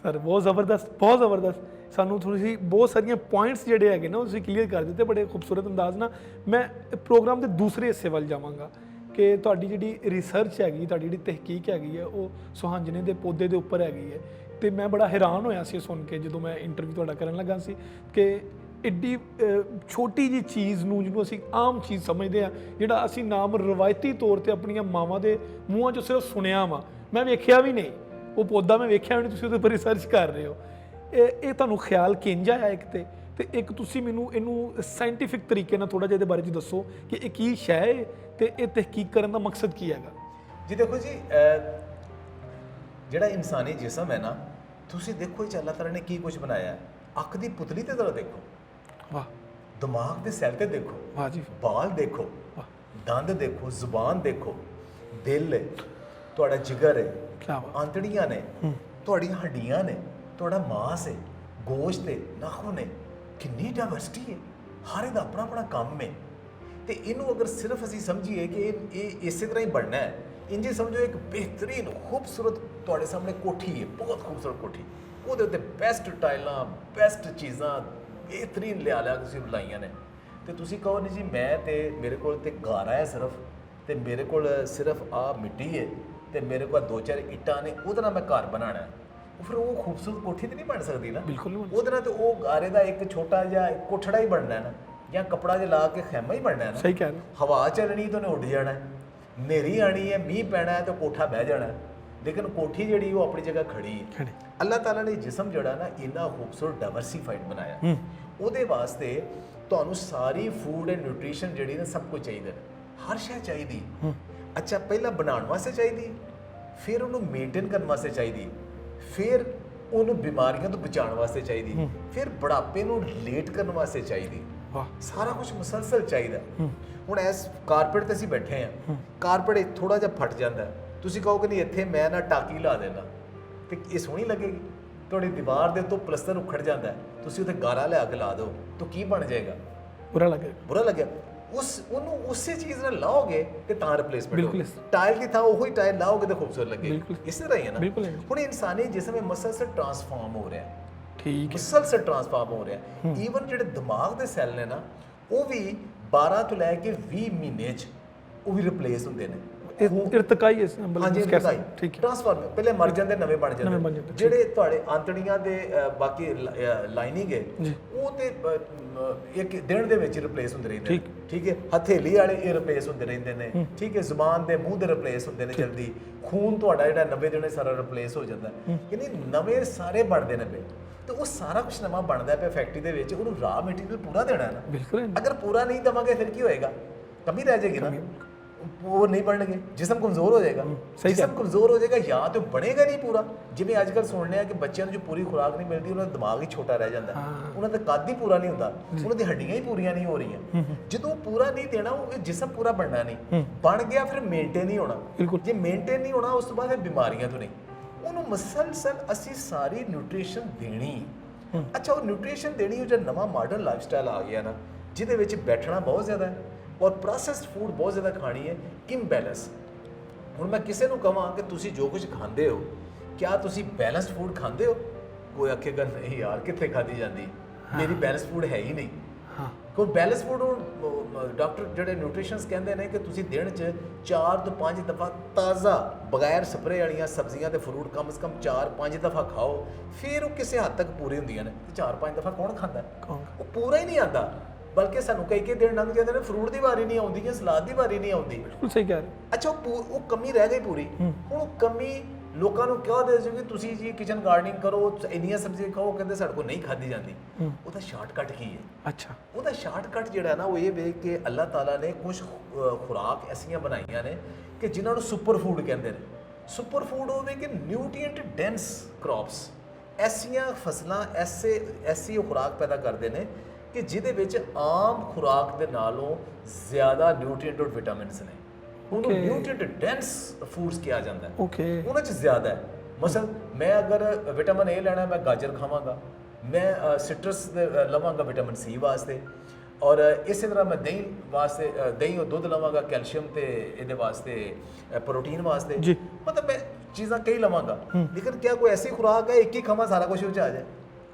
ਸਰ, ਬਹੁਤ ਜ਼ਬਰਦਸਤ, ਬਹੁਤ ਜ਼ਬਰਦਸਤ। ਸਾਨੂੰ ਤੁਸੀਂ ਬਹੁਤ ਸਾਰੀਆਂ ਪੁਆਇੰਟਸ ਜਿਹੜੇ ਹੈਗੇ ਨਾ ਤੁਸੀਂ ਕਲੀਅਰ ਕਰ ਦਿੱਤੇ ਬੜੇ ਖੂਬਸੂਰਤ ਅੰਦਾਜ਼ ਨਾਲ। ਮੈਂ ਪ੍ਰੋਗਰਾਮ ਦੇ ਦੂਸਰੇ ਹਿੱਸੇ ਵੱਲ ਜਾਵਾਂਗਾ ਕਿ ਤੁਹਾਡੀ ਜਿਹੜੀ ਰਿਸਰਚ ਹੈਗੀ, ਤੁਹਾਡੀ ਜਿਹੜੀ ਤਹਿਕੀਕ ਹੈਗੀ ਹੈ, ਉਹ ਸੁਹਾਂਜਣੇ ਦੇ ਪੌਦੇ ਦੇ ਉੱਪਰ ਹੈਗੀ ਹੈ। ਤੇ ਮੈਂ ਬੜਾ ਹੈਰਾਨ ਹੋਇਆ ਸੀ ਸੁਣ ਕੇ ਜਦੋਂ ਮੈਂ ਇੰਟਰਵਿਊ ਤੁਹਾਡਾ ਕਰਨ ਲੱਗਾ ਸੀ ਕਿ ਐਡੀ ਛੋਟੀ ਜਿਹੀ ਚੀਜ਼ ਨੂੰ, ਜਿਹਨੂੰ ਅਸੀਂ ਆਮ ਚੀਜ਼ ਸਮਝਦੇ ਹਾਂ, ਜਿਹੜਾ ਅਸੀਂ ਨਾਮ ਰਵਾਇਤੀ ਤੌਰ ਤੇ ਆਪਣੀਆਂ ਮਾਵਾਂ ਦੇ ਮੂੰਹਾਂ 'ਚੋਂ ਸਿਰਫ ਸੁਣਿਆ ਵਾ, ਮੈਂ ਵੇਖਿਆ ਵੀ ਨਹੀਂ, ਉਹ ਪੌਦਾ ਮੈਂ ਵੇਖਿਆ ਵੀ ਨਹੀਂ, ਤੁਸੀਂ ਉਹਦੇ ਉੱਪਰ ਰਿਸਰਚ ਕਰ ਰਹੇ ਹੋ। ਇਹ ਤੁਹਾਨੂੰ ਖਿਆਲ ਕਿੰਝ ਆਇਆ ਇੱਕ ਤੇ ਇੱਕ ਤੁਸੀਂ ਮੈਨੂੰ ਇਹਨੂੰ ਸਾਇੰਟੀਫਿਕ ਤਰੀਕੇ ਨਾਲ ਥੋੜਾ ਜਿਹਾ ਇਹਦੇ ਬਾਰੇ 'ਚ ਦੱਸੋ ਕਿ ਇਹ ਕੀ ਸ਼ੈ ਹੈ ਤੇ ਇਹ ਤਹਿਕੀਕ ਕਰਨ ਦਾ ਮਕਸਦ ਕੀ ਹੈਗਾ? ਜੀ ਦੇਖੋ ਜੀ, ਜਿਹੜਾ ਇਨਸਾਨੀ ਜਿਸਮ ਹੈ ਨਾ, ਤੁਸੀਂ ਦੇਖੋ ਇਹ ਅੱਲਾਹ ਤਾਲਾ ਨੇ ਕੀ ਕੁਝ ਬਣਾਇਆ ਹੈ। ਅੱਖ ਦੀ ਪੁਤਲੀ ਤੇ ਜ਼ਰਾ ਦੇਖੋ, ਵਾਹ। ਦਿਮਾਗ ਦੇ ਸੈੱਲ ਤੇ ਦੇਖੋ, ਵਾਹ ਜੀ। ਬਾਲ ਦੇਖੋ, ਵਾਹ। ਦੰਦ ਦੇਖੋ, ਜ਼ੁਬਾਨ ਦੇਖੋ, ਦਿਲ ਹੈ, ਤੁਹਾਡਾ ਜਿਗਰ ਹੈ, ਕੀ ਬਾਤ। ਆਂਤੜੀਆਂ ਨੇ, ਤੁਹਾਡੀਆਂ ਹੱਡੀਆਂ ਨੇ, ਤੁਹਾਡਾ ਮਾਸ ਹੈ, ਗੋਸ਼ਤ ਹੈ, ਨਾਖੂਨ ਹੈ। ਕਿੰਨੀ ਡਾਇਵਰਸਿਟੀ ਹੈ, ਹਰ ਇਹਦਾ ਆਪਣਾ ਆਪਣਾ ਕੰਮ ਹੈ। ਤੇ ਇਹਨੂੰ ਅਗਰ ਸਿਰਫ ਅਸੀਂ ਸਮਝੀਏ ਕਿ ਇਹ ਇਸੇ ਤਰ੍ਹਾਂ ਹੀ ਬਣਨਾ ਹੈ, ਇੰਝ ਸਮਝੋ ਇੱਕ ਬਿਹਤਰੀਨ ਖੂਬਸੂਰਤ ਤੁਹਾਡੇ ਸਾਹਮਣੇ ਕੋਠੀ ਹੈ, ਬਹੁਤ ਖੂਬਸੂਰਤ ਕੋਠੀ, ਉਹਦੇ ਉੱਤੇ ਬੈਸਟ ਟਾਈਲਾਂ, ਬੈਸਟ ਚੀਜ਼ਾਂ ਬਿਹਤਰੀਨ ਲਿਆ ਕੇ ਤੁਸੀਂ ਲਾਈਆਂ ਨੇ। ਤੇ ਤੁਸੀਂ ਕਹੋ ਨਹੀਂ ਜੀ ਮੈਂ ਤੇ ਮੇਰੇ ਕੋਲ ਤੇ ਗਾਰਾ ਹੈ ਸਿਰਫ, ਤੇ ਮੇਰੇ ਕੋਲ ਸਿਰਫ ਆਹ ਮਿੱਟੀ ਹੈ, ਤੇ ਮੇਰੇ ਕੋਲ 2-4 ਇੱਟਾਂ ਨੇ, ਉਹਦੇ ਨਾਲ ਮੈਂ ਘਰ ਬਣਾਉਣਾ ਹੈ। ਫਿਰ ਉਹ ਖੂਬਸੂਰਤ ਕੋਠੀ ਤੇ ਨਹੀਂ ਬਣ ਸਕਦੀ ਨਾ। ਬਿਲਕੁਲ ਨਹੀਂ। ਉਹਦੇ ਨਾਲ ਤੇ ਉਹ ਗਾਰੇ ਦਾ ਇੱਕ ਛੋਟਾ ਜਿਹਾ ਕੋਠੜਾ ਹੀ ਬਣਨਾ ਹੈ ਨਾ, ਜਾਂ ਕੱਪੜਾ ਜਿਹਾ ਲਾ ਕੇ ਖੈਮਾ ਹੀ ਬਣਨਾ ਹੈ ਨਾ। ਸਹੀ ਕਹਿ ਰਹੇ ਹੋ। ਹਵਾ ਚੱਲਣੀ ਤਾਂ ਉਹਨੇ ਉੱਡ ਜਾਣਾ ਹੈ, ਹਨੇਰੀ ਆਣੀ ਹੈ, ਮੀਂਹ ਪੈਣਾ ਹੈ ਤਾਂ ਕੋਠਾ ਬਹਿ ਜਾਣਾ ਹੈ। ਲੇਕਿਨ ਕੋਠੀ ਜਿਹੜੀ ਉਹ ਆਪਣੀ ਜਗ੍ਹਾ ਖੜੀ ਹੈ। ਅੱਲਾਹ ਤਾਲਾ ਨੇ ਜਿਸਮ ਜਿਹੜਾ ਨਾ ਇੰਨਾ ਖੂਬਸੂਰਤ ਡਾਇਵਰਸੀਫਾਈਡ ਬਣਾਇਆ। ਉਹਦੇ ਵਾਸਤੇ ਤੁਹਾਨੂੰ ਸਾਰੀ ਫੂਡ ਐਂਡ ਨਿਊਟ੍ਰੀਸ਼ਨ ਜਿਹੜੀ ਨਾ ਸਭ ਕੁਝ ਚਾਹੀਦਾ, ਹਰ ਸ਼ੈ ਚਾਹੀਦੀ। ਅੱਛਾ, ਪਹਿਲਾਂ ਬਣਾਉਣ ਵਾਸਤੇ ਚਾਹੀਦੀ, ਫਿਰ ਉਹਨੂੰ ਮੇਨਟੇਨ ਕਰਨ ਵਾਸਤੇ ਚਾਹੀਦੀ, ਫਿਰ ਉਹਨੂੰ ਬਿਮਾਰੀਆਂ ਤੋਂ ਬਚਾਉਣ ਵਾਸਤੇ ਚਾਹੀਦੀ, ਫਿਰ ਬੁਢਾਪੇ ਨੂੰ ਲੇਟ ਕਰਨ ਵਾਸਤੇ ਚਾਹੀਦੀ। ਸਾਰਾ ਕੁਝ ਮੁਸਲਸਲ ਚਾਹੀਦਾ। ਹੁਣ ਇਸ ਕਾਰਪੇਟ ਤੇ ਅਸੀਂ ਬੈਠੇ ਹਾਂ, ਕਾਰਪੇਟ ਥੋੜਾ ਜਿਹਾ ਫਟ ਜਾਂਦਾ, ਤੁਸੀਂ ਕਹੋਗੇ ਨਹੀਂ ਇੱਥੇ ਮੈਂ ਨਾ ਟਾਕੀ ਲਾ ਦੇਣਾ, ਤੇ ਇਹ ਸੋਹਣੀ ਲੱਗੇਗੀ? ਤੁਹਾਡੀ ਦੀਵਾਰ ਦੇ ਉੱਤੋਂ ਪਲਸਤਰ ਉਖੜ ਜਾਂਦਾ, ਤੁਸੀਂ ਉੱਥੇ ਗਾਰਾ ਲਿਆ ਕੇ ਲਾ ਦਿਓ ਤਾਂ ਕੀ ਬਣ ਜਾਏਗਾ? ਬੁਰਾ ਲੱਗੇਗਾ। ਬੁਰਾ ਲੱਗਿਆ। ਉਹਨੂੰ ਉਸੇ ਚੀਜ਼ ਨਾਲ ਲਾਓਗੇ ਤੇ ਤਾਂ ਰਿਪਲੇਸਮੈਂਟ ਬਿਲਕੁਲ। ਟਾਇਲ ਦੀ ਥਾਂ ਉਹੀ ਟਾਇਲ ਲਾਓਗੇ ਤਾਂ ਖੂਬਸੂਰਤ ਲੱਗੇਗੀ। ਇਸ ਤਰ੍ਹਾਂ ਹੀ ਹੈ ਨਾ। ਬਿਲਕੁਲ। ਹੁਣ ਇਨਸਾਨੀ ਜਿਸਮ ਮੁਸਲਸਲ ਟ੍ਰਾਂਸਫਾਰਮ ਹੋ ਰਿਹਾ, ਠੀਕ ਹੈ, ਮੁਸਲਸਲ ਟ੍ਰਾਂਸਫਾਰਮ ਹੋ ਰਿਹਾ। ਈਵਨ ਜਿਹੜੇ ਦਿਮਾਗ ਦੇ ਸੈੱਲ ਨੇ ਨਾ, ਉਹ ਵੀ 12 ਤੋਂ ਲੈ ਕੇ 20 ਮਹੀਨੇ 'ਚ ਉਹ ਵੀ ਰਿਪਲੇਸ ਹੁੰਦੇ ਨੇ। ਇਰਤਕਾਈ ਇਸ ਠੀਕ ਟ੍ਰਾਂਸਫਾਰਮ, ਪਹਿਲੇ ਮਰ ਜਾਂਦੇ, ਨਵੇਂ ਬਣ ਜਾਂਦੇ। ਜਿਹੜੇ ਤੁਹਾਡੇ ਆਂਤੜੀਆਂ ਦੇ ਬਾਕੀ ਲਾਈਨਿੰਗ ਹੈ, ਉਹ ਤੇ ਇੱਕ ਦਿਨ ਦੇ ਵਿੱਚ ਰਿਪਲੇਸ ਹੁੰਦੇ ਰਹਿੰਦੇ ਨੇ। ਠੀਕ ਹੈ, ਹਥੇਲੀ ਵਾਲੇ ਇਹ ਰਿਪਲੇਸ ਹੁੰਦੇ ਰਹਿੰਦੇ ਨੇ। ਠੀਕ ਹੈ, ਜ਼ੁਬਾਨ ਦੇ ਮੂੰਹ ਦੇ ਰਿਪਲੇਸ ਹੁੰਦੇ ਨੇ ਜਲਦੀ। ਖੂਨ ਤੁਹਾਡਾ ਜਿਹੜਾ 90 ਦਿਨੇ ਸਾਰਾ ਰਿਪਲੇਸ ਹੋ ਜਾਂਦਾ, ਯਾਨੀ ਨਵੇਂ ਸਾਰੇ ਬਣਦੇ ਨੇ ਪਏ। ਤੇ ਉਹ ਸਾਰਾ ਕੁਝ ਨਵਾਂ ਬਣਦਾ ਪਿਆ ਫੈਕਟਰੀ ਦੇ ਵਿੱਚ। ਉਹਨੂੰ ਰਾ ਮਟੀਰੀਅਲ ਪੂਰਾ ਦੇਣਾ ਹੈ ਨਾ। ਬਿਲਕੁਲ। ਅਗਰ ਪੂਰਾ ਨਹੀਂ ਦੇਵਾਂਗੇ ਫਿਰ ਕੀ ਹੋਏਗਾ? ਕਮੀ ਰਹਿ ਜਾਏਗੀ ਨਾ, ਉਹ ਨਹੀਂ ਬਣਨਗੇ, ਜਿਸਮ ਕਮਜ਼ੋਰ ਹੋ ਜਾਏਗਾ। ਜਿਸਮ ਕਮਜ਼ੋਰ ਹੋ ਜਾਏਗਾ, ਜਾਂ ਤੇ ਬਣੇਗਾ ਨਹੀਂ ਪੂਰਾ। ਜਿਵੇਂ ਅੱਜ ਕੱਲ੍ਹ ਸੁਣਨੇ ਆ ਕਿ ਬੱਚਿਆਂ ਨੂੰ ਜੋ ਪੂਰੀ ਖੁਰਾਕ ਨਹੀਂ ਮਿਲਦੀ, ਉਹਨਾਂ ਦਾ ਦਿਮਾਗ ਹੀ ਛੋਟਾ ਰਹਿ ਜਾਂਦਾ, ਉਹਨਾਂ ਦਾ ਕੱਦ ਹੀ ਪੂਰਾ ਨਹੀਂ ਹੁੰਦਾ, ਉਹਨਾਂ ਦੀ ਹੱਡੀਆਂ ਹੀ ਪੂਰੀਆਂ ਨਹੀਂ ਹੋ ਰਹੀਆਂ। ਜਦੋਂ ਪੂਰਾ ਨਹੀਂ ਦੇਣਾ, ਉਹ ਜਿਸਮ ਪੂਰਾ ਬਣਨਾ ਨਹੀਂ। ਬਣ ਗਿਆ ਫਿਰ ਮੇਨਟੇਨ ਨਹੀਂ ਹੋਣਾ। ਜੇ ਮੇਨਟੇਨ ਨਹੀਂ ਹੋਣਾ, ਉਸ ਤੋਂ ਬਾਅਦ ਫਿਰ ਬਿਮਾਰੀਆਂ ਤੋਂ ਨਹੀਂ। ਉਹਨੂੰ ਮੁਸਲਸਲ ਅਸੀਂ ਸਾਰੀ ਨਿਊਟ੍ਰੀਸ਼ਨ ਦੇਣੀ। ਅੱਛਾ, ਉਹ ਨਿਊਟ੍ਰੀਸ਼ਨ ਦੇਣੀ, ਉਹ ਜਿਹੜਾ ਨਵਾਂ ਮਾਡਰਨ ਲਾਈਫ ਸਟਾਈਲ ਆ ਗਿਆ ਨਾ, ਜਿਹਦੇ ਵਿੱਚ ਬੈਠਣਾ ਬਹੁਤ ਜ਼ਿਆਦਾ ਹੈ ਔਰ ਪ੍ਰੋਸੈਸਡ ਫੂਡ ਬਹੁਤ ਜ਼ਿਆਦਾ ਖਾਣੀ ਹੈ, ਇੰਬੈਲੈਂਸ। ਹੁਣ ਮੈਂ ਕਿਸੇ ਨੂੰ ਕਹਾਂ ਕਿ ਤੁਸੀਂ ਜੋ ਕੁਝ ਖਾਂਦੇ ਹੋ, ਕਿਆ ਤੁਸੀਂ ਬੈਲੈਂਸਡ ਫੂਡ ਖਾਂਦੇ ਹੋ? ਕੋਈ ਆਖੇਗਾ ਨਹੀਂ ਯਾਰ, ਕਿੱਥੇ ਖਾਧੀ ਜਾਂਦੀ, ਮੇਰੀ ਬੈਲੈਂਸ ਫੂਡ ਹੈ ਹੀ ਨਹੀਂ। ਕੋਈ ਬੈਲੈਂਸ ਫੂਡ, ਡਾਕਟਰ ਜਿਹੜੇ ਨਿਊਟ੍ਰੀਸ਼ਨਸ ਕਹਿੰਦੇ ਨੇ ਕਿ ਤੁਸੀਂ ਦਿਨ 'ਚ 4 ਤੋਂ 5 ਦਫਾ ਤਾਜ਼ਾ ਬਗੈਰ ਸਪਰੇ ਵਾਲੀਆਂ ਸਬਜ਼ੀਆਂ ਤੇ ਫਰੂਟ ਕਮ ਸੇ ਕਮ 4-5 ਦਫਾ ਖਾਓ, ਫਿਰ ਉਹ ਕਿਸੇ ਹੱਦ ਤੱਕ ਪੂਰੀ ਹੁੰਦੀਆਂ ਨੇ। 4-5 ਦਫਾ ਕੌਣ ਖਾਂਦਾ? ਉਹ ਪੂਰਾ ਹੀ ਨਹੀਂ ਆਉਂਦਾ। ਬਲਕਿ ਸਾਨੂੰ ਕਈ ਦਿਨ ਲੰਘ ਜਾਂਦੇ ਨੇ, ਫਰੂਟ ਦੀ ਵਾਰੀ ਨਹੀਂ ਆਉਂਦੀ ਜਾਂ ਸਲਾਦ ਦੀ ਵਾਰੀ ਨਹੀਂ ਆਉਂਦੀ। ਬਿਲਕੁਲ ਸਹੀ ਕਹਿ ਰਹੇ। ਅੱਛਾ, ਉਹ ਕਮੀ ਰਹਿ ਗਈ ਪੂਰੀ। ਹੁਣ ਉਹ ਕਮੀ ਲੋਕਾਂ ਨੂੰ ਕਿਹਾ ਦੇ ਕਿ ਤੁਸੀਂ ਜੀ ਕਿਚਨ ਗਾਰਡਨਿੰਗ ਕਰੋ, ਇੰਨੀਆਂ ਸਬਜ਼ੀਆਂ ਖਾਓ, ਕਹਿੰਦੇ ਸਾਡੇ ਕੋਲ ਨਹੀਂ ਖਾਧੀ ਜਾਂਦੀ। ਉਹਦਾ ਸ਼ਾਰਟਕਟ ਕੀ ਹੈ? ਅੱਛਾ, ਉਹਦਾ ਸ਼ਾਰਟਕਟ ਜਿਹੜਾ ਨਾ ਉਹ ਇਹ ਵੇਖ ਕੇ ਅੱਲਾਹ ਤਾਲਾ ਨੇ ਕੁਝ ਖੁਰਾਕ ਐਸੀਆਂ ਬਣਾਈਆਂ ਨੇ ਕਿ ਜਿਨ੍ਹਾਂ ਨੂੰ ਸੁਪਰ ਫੂਡ ਕਹਿੰਦੇ ਨੇ। ਸੁਪਰ ਫੂਡ ਹੋਵੇ ਕਿ ਨਿਊਟ੍ਰੀਐਂਟ ਡੈਂਸ ਕ੍ਰੌਪਸ, ਐਸੀਆਂ ਫਸਲਾਂ, ਐਸੀ ਉਹ ਖੁਰਾਕ ਪੈਦਾ ਕਰਦੇ ਨੇ ਕਿ ਜਿਹਦੇ ਵਿੱਚ ਆਮ ਖੁਰਾਕ ਦੇ ਨਾਲੋਂ ਜ਼ਿਆਦਾ ਨਿਊਟ੍ਰੀਐਂਟ ਔਰ ਵਿਟਾਮਿਨਸ ਨੇ। ਉਹਨੂੰ ਨਿਊਟ੍ਰੀਐਂਟ ਡੈਂਸ ਫੂਡਸ ਕਿਹਾ ਜਾਂਦਾ ਹੈ। ਉਹਨਾਂ 'ਚ ਜ਼ਿਆਦਾ ਹੈ। ਮਸਲ ਮੈਂ ਅਗਰ ਵਿਟਾਮਿਨ ਏ ਲੈਣਾ, ਮੈਂ ਗਾਜਰ ਖਾਵਾਂਗਾ, ਮੈਂ ਸਿਟਰਸ ਲਵਾਂਗਾ ਵਿਟਾਮਿਨ ਸੀ ਵਾਸਤੇ, ਔਰ ਇਸੇ ਤਰ੍ਹਾਂ ਮੈਂ ਦਹੀਂ ਵਾਸਤੇ ਦਹੀਂ ਔਰ ਦੁੱਧ ਲਵਾਂਗਾ ਕੈਲਸ਼ੀਅਮ ਤੇ ਇਹਦੇ ਵਾਸਤੇ, ਪ੍ਰੋਟੀਨ ਵਾਸਤੇ। ਮਤਲਬ ਮੈਂ ਚੀਜ਼ਾਂ ਕਈ ਲਵਾਂਗਾ, ਲੇਕਿਨ ਕਿਆ ਕੋਈ ਐਸੀ ਖੁਰਾਕ ਹੈ ਇੱਕ ਹੀ ਖਾਵਾਂ ਸਾਰਾ ਕੁਝ ਉਹ 'ਚ ਆ ਜਾਏ?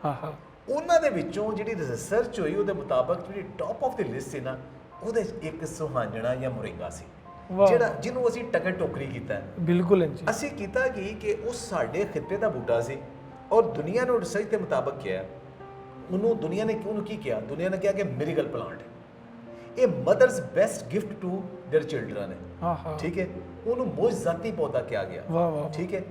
ਹਾਂ। ਉਹਨਾਂ ਦੇ ਵਿੱਚੋਂ ਜਿਹੜੀ ਰਿਸਰਚ ਹੋਈ ਉਹਦੇ ਮੁਤਾਬਕ ਜਿਹੜੀ ਟੌਪ ਆਫ ਦੀ ਲਿਸਟ ਸੀ ਨਾ, ਉਹਦੇ 'ਚ ਇੱਕ ਸੁਹਾਂਜਣਾ ਜਾਂ ਮੁਰਿੰਗਾ ਸੀ, ਜਿਹੜਾ ਜਿਹਨੂੰ ਅਸੀਂ ਟੱਕਰ ਟੋਕਰੀ ਕੀਤਾ। ਬਿਲਕੁਲ ਜੀ। ਅਸੀਂ ਕੀਤਾ ਕਿ ਉਹ ਸਾਡੇ ਖਿੱਤੇ ਦਾ ਬੂਟਾ ਸੀ, ਔਰ ਦੁਨੀਆ ਨੂੰ ਰਿਸਰਚ ਦੇ ਮੁਤਾਬਕ ਕਿਹਾ ਉਹਨੂੰ, ਦੁਨੀਆ ਨੇ ਉਹਨੂੰ ਕੀ ਕਿਹਾ? ਦੁਨੀਆ ਨੇ ਕਿਹਾ ਕਿ ਮਿਰੀਗਲ ਪਲਾਂਟ ਇਹ mother's best gift to their children ਹੈ। ਠੀਕ ਹੈ, ਉਹਨੂੰ ਮੋਜ਼ਜ਼ਾਤੀ ਪੌਦਾ ਕਿਹਾ ਗਿਆ। ਠੀਕ ਹੈ,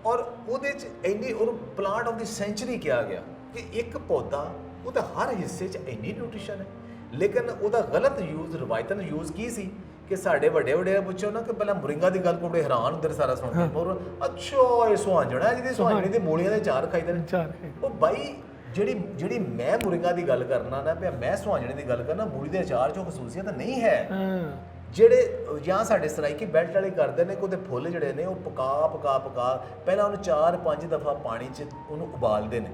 ਔਰ ਉਹਦੇ 'ਚ ਇੰਨੀ ਉਹਨੂੰ ਪਲਾਂਟ ਆਫ ਦੀ ਸੈਂਚੁਰੀ ਕਿਹਾ ਗਿਆ ਕਿ ਇੱਕ ਪੌਦਾ ਉਹਦਾ ਹਰ ਹਿੱਸੇ 'ਚ ਇੰਨੀ ਨਿਊਟ੍ਰੀਸ਼ਨ ਹੈ। ਲੇਕਿਨ ਉਹਦਾ ਗਲਤ ਯੂਜ਼, ਰਵਾਇਤਨ ਯੂਜ਼ ਕੀ ਸੀ ਕਿ ਸਾਡੇ ਵੱਡੇ ਪੁੱਛੋ ਨਾ ਕਿ ਪਹਿਲਾਂ ਮੁਰਿੰਗਾ ਦੀ ਗੱਲ ਕੋਲ ਬੜੇ ਹੈਰਾਨ ਹੁੰਦੇ ਸਾਰਾ ਸੁਣ ਕੇ, ਔਰ ਅੱਛਾ ਇਹ ਸੁਹਾਂਜਣਾ ਜਿਹਦੀ ਸੁਹਾਂਜਣੇ ਦੇ ਮੂਲੀਆਂ ਦੇ ਚਾਰ ਖਾਈਦੇ ਨੇ। ਉਹ ਬਾਈ ਜਿਹੜੀ ਮੈਂ ਮੁਰਿੰਗਾ ਦੀ ਗੱਲ ਕਰਨਾ ਨਾ ਪਿਆ, ਮੈਂ ਸੁਹਾਂਜਣੇ ਦੀ ਗੱਲ ਕਰਨਾ, ਮੂਲੀ ਦੇ ਅਚਾਰ 'ਚੋਂ ਖਸੂਸੀਅਤ ਨਹੀਂ ਹੈ। ਜਿਹੜੇ ਜਾਂ ਸਾਡੇ ਸਰਾਈਕੀ ਬੈਲਟ ਵਾਲੇ ਕਰਦੇ ਨੇ ਕਿ ਉਹਦੇ ਫੁੱਲ ਜਿਹੜੇ ਨੇ ਉਹ ਪਕਾ ਪਹਿਲਾਂ ਉਹਨੂੰ 4-5 ਦਫਾ ਪਾਣੀ 'ਚ ਉਹਨੂੰ ਉਬਾਲਦੇ ਨੇ,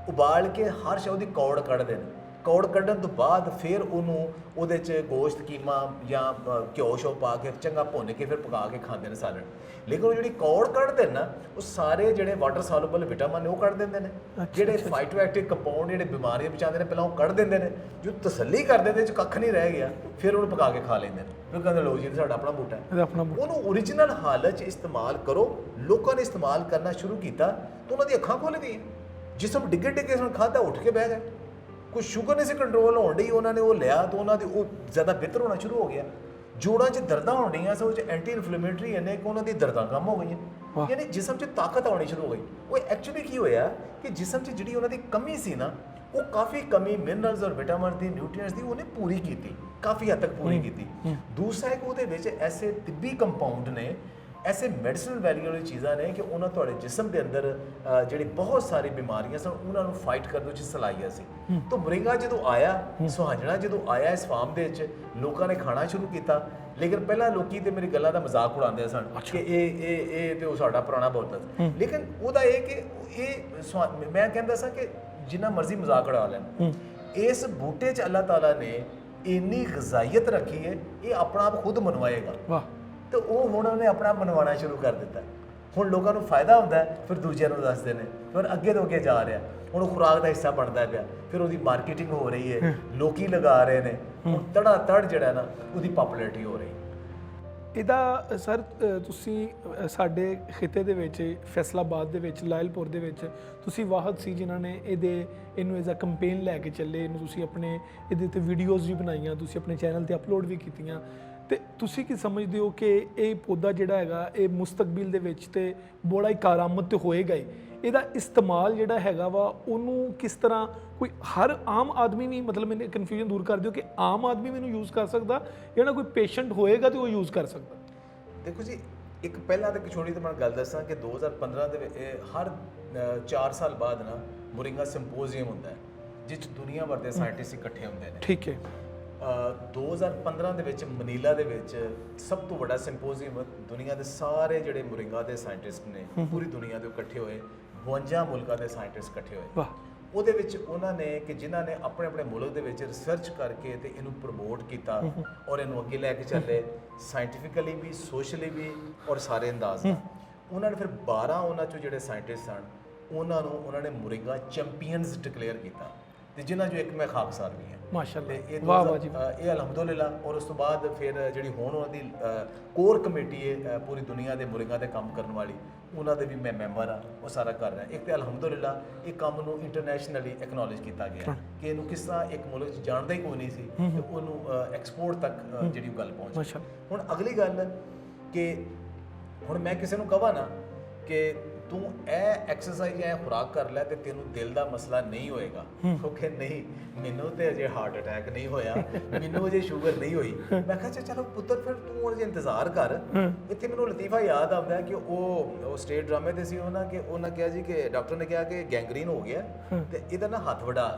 ਉਬਾਲ ਕੇ ਹਰ ਸ਼ੈ ਉਹਦੀ ਕੌੜ ਕੱਢਦੇ ਨੇ। ਕੌੜ ਕੱਢਣ ਤੋਂ ਬਾਅਦ ਫਿਰ ਉਹਨੂੰ ਉਹਦੇ 'ਚ ਗੋਸ਼ਤ, ਕੀਮਾ ਜਾਂ ਘਿਓ ਸ਼ੋ ਪਾ ਕੇ ਚੰਗਾ ਭੁੰਨ ਕੇ ਫਿਰ ਪਕਾ ਕੇ ਖਾਂਦੇ ਨੇ ਸਾਲਣ। ਲੇਕਿਨ ਉਹ ਜਿਹੜੀ ਕੌੜ ਕੱਢਦੇ ਨਾ, ਉਹ ਸਾਰੇ ਜਿਹੜੇ ਵਾਟਰ ਸੋਲੂਬਲ ਵਿਟਾਮਿਨ ਨੇ ਉਹ ਕੱਢ ਦਿੰਦੇ ਨੇ। ਜਿਹੜੇ ਫਾਈਟੋ ਐਕਟਿਵ ਕੰਪਾਊਂਡ ਜਿਹੜੇ ਬਿਮਾਰੀਆਂ ਬਚਾਉਂਦੇ ਨੇ ਪਹਿਲਾਂ ਉਹ ਕੱਢ ਦਿੰਦੇ ਨੇ। ਜੋ ਤਸੱਲੀ ਕਰਦੇ ਨੇ 'ਚ ਕੱਖ ਨਹੀਂ ਰਹਿ ਗਿਆ, ਫਿਰ ਉਹਨੂੰ ਪਕਾ ਕੇ ਖਾ ਲੈਂਦੇ ਨੇ। ਫਿਰ ਕਹਿੰਦੇ ਲਓ ਜੀ ਸਾਡਾ ਆਪਣਾ ਬੂਟਾ ਹੈ। ਉਹਨੂੰ ਓਰੀਜਨਲ ਹਾਲਤ 'ਚ ਇਸਤੇਮਾਲ ਕਰੋ। ਲੋਕਾਂ ਨੇ ਇਸਤੇਮਾਲ ਕਰਨਾ ਸ਼ੁਰੂ ਕੀਤਾ ਤਾਂ ਉਹਨਾਂ ਦੀ ਅੱਖਾਂ ਖੁੱਲ੍ਹ ਗਈਆਂ। ਜਿਸਮ ਡਿੱਗੇ ਹੁਣ ਖਾਧਾ ਉੱਠ ਕੇ ਬਹਿ ਗਏ। ਕੋਈ ਸ਼ੂਗਰ ਨਹੀਂ ਸੀ ਕੰਟਰੋਲ ਹੋਣ ਡਈ, ਉਹਨਾਂ ਨੇ ਉਹ ਲਿਆ ਤਾਂ ਉਹਨਾਂ ਦੇ ਉਹ ਜ਼ਿਆਦਾ ਬਿਹਤਰ ਹੋਣਾ ਸ਼ੁਰੂ ਹੋ ਗਿਆ। ਜੋੜਾਂ 'ਚ ਦਰਦਾਂ ਹੋਣ ਡਈਆਂ ਸੋ 'ਚ ਐਂਟੀ ਇਨਫਲੇਮੇਟਰੀ ਇਹਨੇ ਕਿ ਉਹਨਾਂ ਦੀ ਦਰਦਾਂ ਕੰਮ ਹੋ ਗਈਆਂ, ਯਾਨੀ ਜਿਸਮ 'ਚ ਤਾਕਤ ਆਉਣੀ ਸ਼ੁਰੂ ਹੋ ਗਈ। ਉਹ ਐਕਚੁਅਲੀ ਕੀ ਹੋਇਆ ਕਿ ਜਿਸਮ 'ਚ ਜਿਹੜੀ ਉਹਨਾਂ ਦੀ ਕਮੀ ਸੀ ਨਾ, ਉਹ ਕਾਫੀ ਕਮੀ ਮਿਨਰਲਸ ਔਰ ਵਿਟਾਮਿਨ ਦੀ, ਨਿਊਟ੍ਰੀਐਂਟਸ ਦੀ ਉਹਨੇ ਪੂਰੀ ਕੀਤੀ, ਕਾਫੀ ਹੱਦ ਤੱਕ ਪੂਰੀ ਕੀਤੀ। ਦੂਸਰਾ ਹੈ ਕਿ ਉਹਦੇ ਵਿੱਚ ਐਸੇ ਤਿੱਬੀ ਕੰਪਾਊਂਡ ਨੇ, ਐਸੇ ਮੈਡੀਸਨਲ ਵੈਲਿਊ ਵਾਲੀ ਚੀਜ਼ਾਂ ਨੇ ਕਿ ਉਹਨਾਂ ਤੁਹਾਡੇ ਜਿਸਮ ਦੇ ਅੰਦਰ ਜਿਹੜੀ ਬਹੁਤ ਸਾਰੀ ਬਿਮਾਰੀਆਂ ਸਨ ਉਹਨਾਂ ਨੂੰ ਫਾਈਟ ਕਰਨ ਵਿੱਚ ਸਲਾਹੀਆ ਸੀ। ਤਾਂ ਮੁਰਿੰਗਾ ਜਦੋਂ ਆਇਆ, ਸੁਹਾਂਜਣਾ ਜਦੋਂ ਆਇਆ ਇਸ ਫਾਰਮ ਦੇ ਵਿੱਚ, ਲੋਕਾਂ ਨੇ ਖਾਣਾ ਸ਼ੁਰੂ ਕੀਤਾ। ਲੇਕਿਨ ਪਹਿਲਾਂ ਲੋਕੀ ਤੇ ਮੇਰੀ ਗੱਲਾਂ ਦਾ ਮਜ਼ਾਕ ਉਡਾਉਂਦੇ ਸਨ ਕਿ ਇਹ ਤੇ ਉਹ ਸਾਡਾ ਪੁਰਾਣਾ ਬੋਤਲ। ਲੇਕਿਨ ਉਹਦਾ ਇਹ ਕਿ ਇਹ ਮੈਂ ਕਹਿੰਦਾ ਸਾਂ ਕਿ ਜਿੰਨਾ ਮਰਜ਼ੀ ਮਜ਼ਾਕ ਉਡਾ ਲੈਣ, ਇਸ ਬੂਟੇ 'ਚ ਅੱਲਾਹ ਤਾਲਾ ਨੇ ਇੰਨੀ ਗ਼ਜ਼ਾਈਅਤ ਰੱਖੀ ਹੈ, ਇਹ ਆਪਣਾ ਆਪ ਖੁਦ ਮਨਵਾਏਗਾ। ਤੇ ਉਹ ਹੁਣ ਉਹਨੇ ਆਪਣਾ ਬਣਵਾਉਣਾ ਸ਼ੁਰੂ ਕਰ ਦਿੱਤਾ। ਹੁਣ ਲੋਕਾਂ ਨੂੰ ਫਾਇਦਾ ਹੁੰਦਾ, ਫਿਰ ਦੂਜਿਆਂ ਨੂੰ ਦੱਸਦੇ ਨੇ, ਫਿਰ ਅੱਗੇ ਤੋਂ ਅੱਗੇ ਜਾ ਰਿਹਾ। ਹੁਣ ਉਹ ਖੁਰਾਕ ਦਾ ਹਿੱਸਾ ਬਣਦਾ ਪਿਆ, ਫਿਰ ਉਹਦੀ ਮਾਰਕੀਟਿੰਗ ਹੋ ਰਹੀ ਹੈ, ਲੋਕੀ ਲਗਾ ਰਹੇ ਨੇ। ਹੁਣ ਤੜਾ ਤੜ ਜਿਹੜਾ ਨਾ ਉਹਦੀ ਪਪੂਲੈਰਿਟੀ ਹੋ ਰਹੀ। ਇਹਦਾ ਸਰ ਤੁਸੀਂ ਸਾਡੇ ਖਿੱਤੇ ਦੇ ਵਿੱਚ, ਫੈਸਲਾਬਾਦ ਦੇ ਵਿੱਚ, ਲਾਇਲਪੁਰ ਦੇ ਵਿੱਚ ਤੁਸੀਂ ਵਾਹਦ ਸੀ ਜਿਨ੍ਹਾਂ ਨੇ ਇਹਨੂੰ ਐਜ਼ ਅ ਕੰਪੇਨ ਲੈ ਕੇ ਚੱਲੇ। ਇਹਨੂੰ ਤੁਸੀਂ ਆਪਣੇ ਇਹਦੇ 'ਤੇ ਵੀਡੀਓਜ਼ ਵੀ ਬਣਾਈਆਂ, ਤੁਸੀਂ ਆਪਣੇ ਚੈਨਲ 'ਤੇ ਅਪਲੋਡ ਵੀ ਕੀਤੀਆਂ। ਤੇ ਤੁਸੀਂ ਕੀ ਸਮਝਦੇ ਹੋ ਕਿ ਇਹ ਪੌਦਾ ਜਿਹੜਾ ਹੈਗਾ ਇਹ ਮੁਸਤਕਬਲ ਦੇ ਵਿੱਚ ਤੇ ਬੜਾ ਹੀ ਕਾਰਾਮਦ ਤੇ ਹੋਏਗਾ ਹੀ? ਇਹਦਾ ਇਸਤੇਮਾਲ ਜਿਹੜਾ ਹੈਗਾ ਵਾ ਉਹਨੂੰ ਕਿਸ ਤਰ੍ਹਾਂ ਕੋਈ ਹਰ ਆਮ ਆਦਮੀ ਵੀ, ਮਤਲਬ ਮੈਨੂੰ ਕਨਫਿਊਜ਼ਨ ਦੂਰ ਕਰ ਦਿਓ ਕਿ ਆਮ ਆਦਮੀ ਵੀ ਇਹਨੂੰ ਯੂਜ਼ ਕਰ ਸਕਦਾ ਜਾਂ ਕੋਈ ਪੇਸ਼ੈਂਟ ਹੋਏਗਾ ਤੇ ਉਹ ਯੂਜ਼ ਕਰ ਸਕਦਾ? ਦੇਖੋ ਜੀ, ਇੱਕ ਪਹਿਲਾਂ ਤਾਂ ਛੋਟੀ ਜਿਹੀ ਮੈਂ ਗੱਲ ਦੱਸਾਂ ਕਿ 2015 ਦੇ ਵਿੱਚ ਹਰ 4 ਸਾਲ ਬਾਅਦ ਨਾ ਮੁਰਿੰਗਾ ਸਿੰਪੋਜ਼ੀਅਮ ਹੁੰਦਾ ਹੈ ਜਿਸ 'ਚ ਦੁਨੀਆ ਭਰ ਦੇ ਸਾਇੰਟਿਸਟ ਇਕੱਠੇ ਹੁੰਦੇ ਨੇ। ਠੀਕ ਹੈ। 2015 ਦੇ ਵਿੱਚ ਮਨੀਲਾ ਦੇ ਵਿੱਚ ਸਭ ਤੋਂ ਵੱਡਾ ਸਿੰਪੋਜ਼ੀਅਮ, ਦੁਨੀਆ ਦੇ ਸਾਰੇ ਜਿਹੜੇ ਮੁਰਿੰਗਾ ਦੇ ਸਾਇੰਟਿਸਟ ਨੇ ਪੂਰੀ ਦੁਨੀਆ ਦੇ ਇਕੱਠੇ ਹੋਏ, 52 ਮੁਲਕਾਂ ਦੇ ਸਾਇੰਟਿਸਟ ਇਕੱਠੇ ਹੋਏ। ਉਹਦੇ ਵਿੱਚ ਉਹਨਾਂ ਨੇ ਕਿ ਜਿਨ੍ਹਾਂ ਨੇ ਆਪਣੇ ਆਪਣੇ ਮੁਲਕ ਦੇ ਵਿੱਚ ਰਿਸਰਚ ਕਰਕੇ ਤੇ ਇਹਨੂੰ ਪ੍ਰਮੋਟ ਕੀਤਾ ਔਰ ਇਹਨੂੰ ਅੱਗੇ ਲੈ ਕੇ ਚੱਲੇ, ਸਾਇੰਟੀਫਿਕਲੀ ਵੀ, ਸੋਸ਼ਲੀ ਵੀ ਔਰ ਸਾਰੇ ਅੰਦਾਜ਼ ਨਾਲ। ਉਹਨਾਂ ਨੇ ਫਿਰ 12 ਉਹਨਾਂ 'ਚੋਂ ਜਿਹੜੇ ਸਾਇੰਟਿਸਟ ਸਨ ਉਹਨਾਂ ਨੂੰ ਉਹਨਾਂ ਨੇ ਮੁਰਿੰਗਾ ਚੈਂਪੀਅਨਸ ਡਿਕਲੇਅਰ ਕੀਤਾ, ਤੇ ਜਿਨ੍ਹਾਂ 'ਚੋਂ ਇੱਕ ਮੈਂ ਖਾਕਸਾਰ ਵੀ ਹਾਂ। ਮਾਸ਼ਾਅੱਲਾ, ਵਾਹ ਵਾਹ ਜੀ, ਇਹ ਅਲਹਮਦੁਲਿਲਾ। ਔਰ ਉਸ ਤੋਂ ਬਾਅਦ ਫਿਰ ਜਿਹੜੀ ਹੁਣ ਉਹਨਾਂ ਦੀ ਕੋਰ ਕਮੇਟੀ ਹੈ ਪੂਰੀ ਦੁਨੀਆ ਦੇ ਮੁਰਿੰਗਾ 'ਤੇ ਕੰਮ ਕਰਨ ਵਾਲੀ, ਉਹਨਾਂ ਦੇ ਵੀ ਮੈਂ ਮੈਂਬਰ ਹਾਂ, ਉਹ ਸਾਰਾ ਕਰ ਰਿਹਾ। ਇੱਕ ਤਾਂ ਅਲਹਮਦੁਲਿਲਾ ਇਹ ਕੰਮ ਨੂੰ ਇੰਟਰਨੈਸ਼ਨਲੀ ਐਕਨੋਲੇਜ ਕੀਤਾ ਗਿਆ ਕਿ ਇਹਨੂੰ ਕਿਸ ਤਰ੍ਹਾਂ ਇੱਕ ਮੁਲਕ 'ਚ ਜਾਣਦਾ ਹੀ ਕੋਈ ਨਹੀਂ ਸੀ ਤੇ ਉਹਨੂੰ ਐਕਸਪੋਰਟ ਤੱਕ ਜਿਹੜੀ ਗੱਲ ਪਹੁੰਚ। ਹੁਣ ਅਗਲੀ ਗੱਲ ਕਿ ਹੁਣ ਮੈਂ ਕਿਸੇ ਨੂੰ ਕਹਾਂ ਨਾ ਕਿ ਤੂੰ ਇਹ ਐਕਸਰਸਾਈਜ਼ ਇਹ ਖੁਰਾਕ ਕਰ ਲੈ ਤੇ ਤੈਨੂੰ ਦਿਲ ਦਾ ਮਸਲਾ ਨਹੀਂ ਹੋਏਗਾ। ਕਿਉਂਕਿ ਨਹੀਂ, ਮੈਨੂੰ ਤੇ ਅਜੇ ਹਾਰਟ ਅਟੈਕ ਨਹੀਂ ਹੋਇਆ, ਮੈਨੂੰ ਅਜੇ ਸ਼ੂਗਰ ਨਹੀਂ ਹੋਈ। ਮੈਂ ਕਿਹਾ ਚਲੋ ਪੁੱਤਰ ਫਿਰ ਤੂੰ ਹੁਣ ਜੇ ਇੰਤਜ਼ਾਰ ਕਰ। ਇੱਥੇ ਮੈਨੂੰ ਲਤੀਫਾ ਯਾਦ ਆਉਂਦਾ ਕਿ ਉਹ ਸਟੇਟ ਡਰਾਮੇ ਤੇ ਸੀ, ਉਹਨਾਂ ਕਿਹਾ ਜੀ ਕਿ ਡਾਕਟਰ ਨੇ ਕਿਹਾ ਕਿ ਗੈਂਗਰੀਨ ਹੋ ਗਿਆ ਤੇ ਇਹਦਾ ਨਾ ਹੱਥ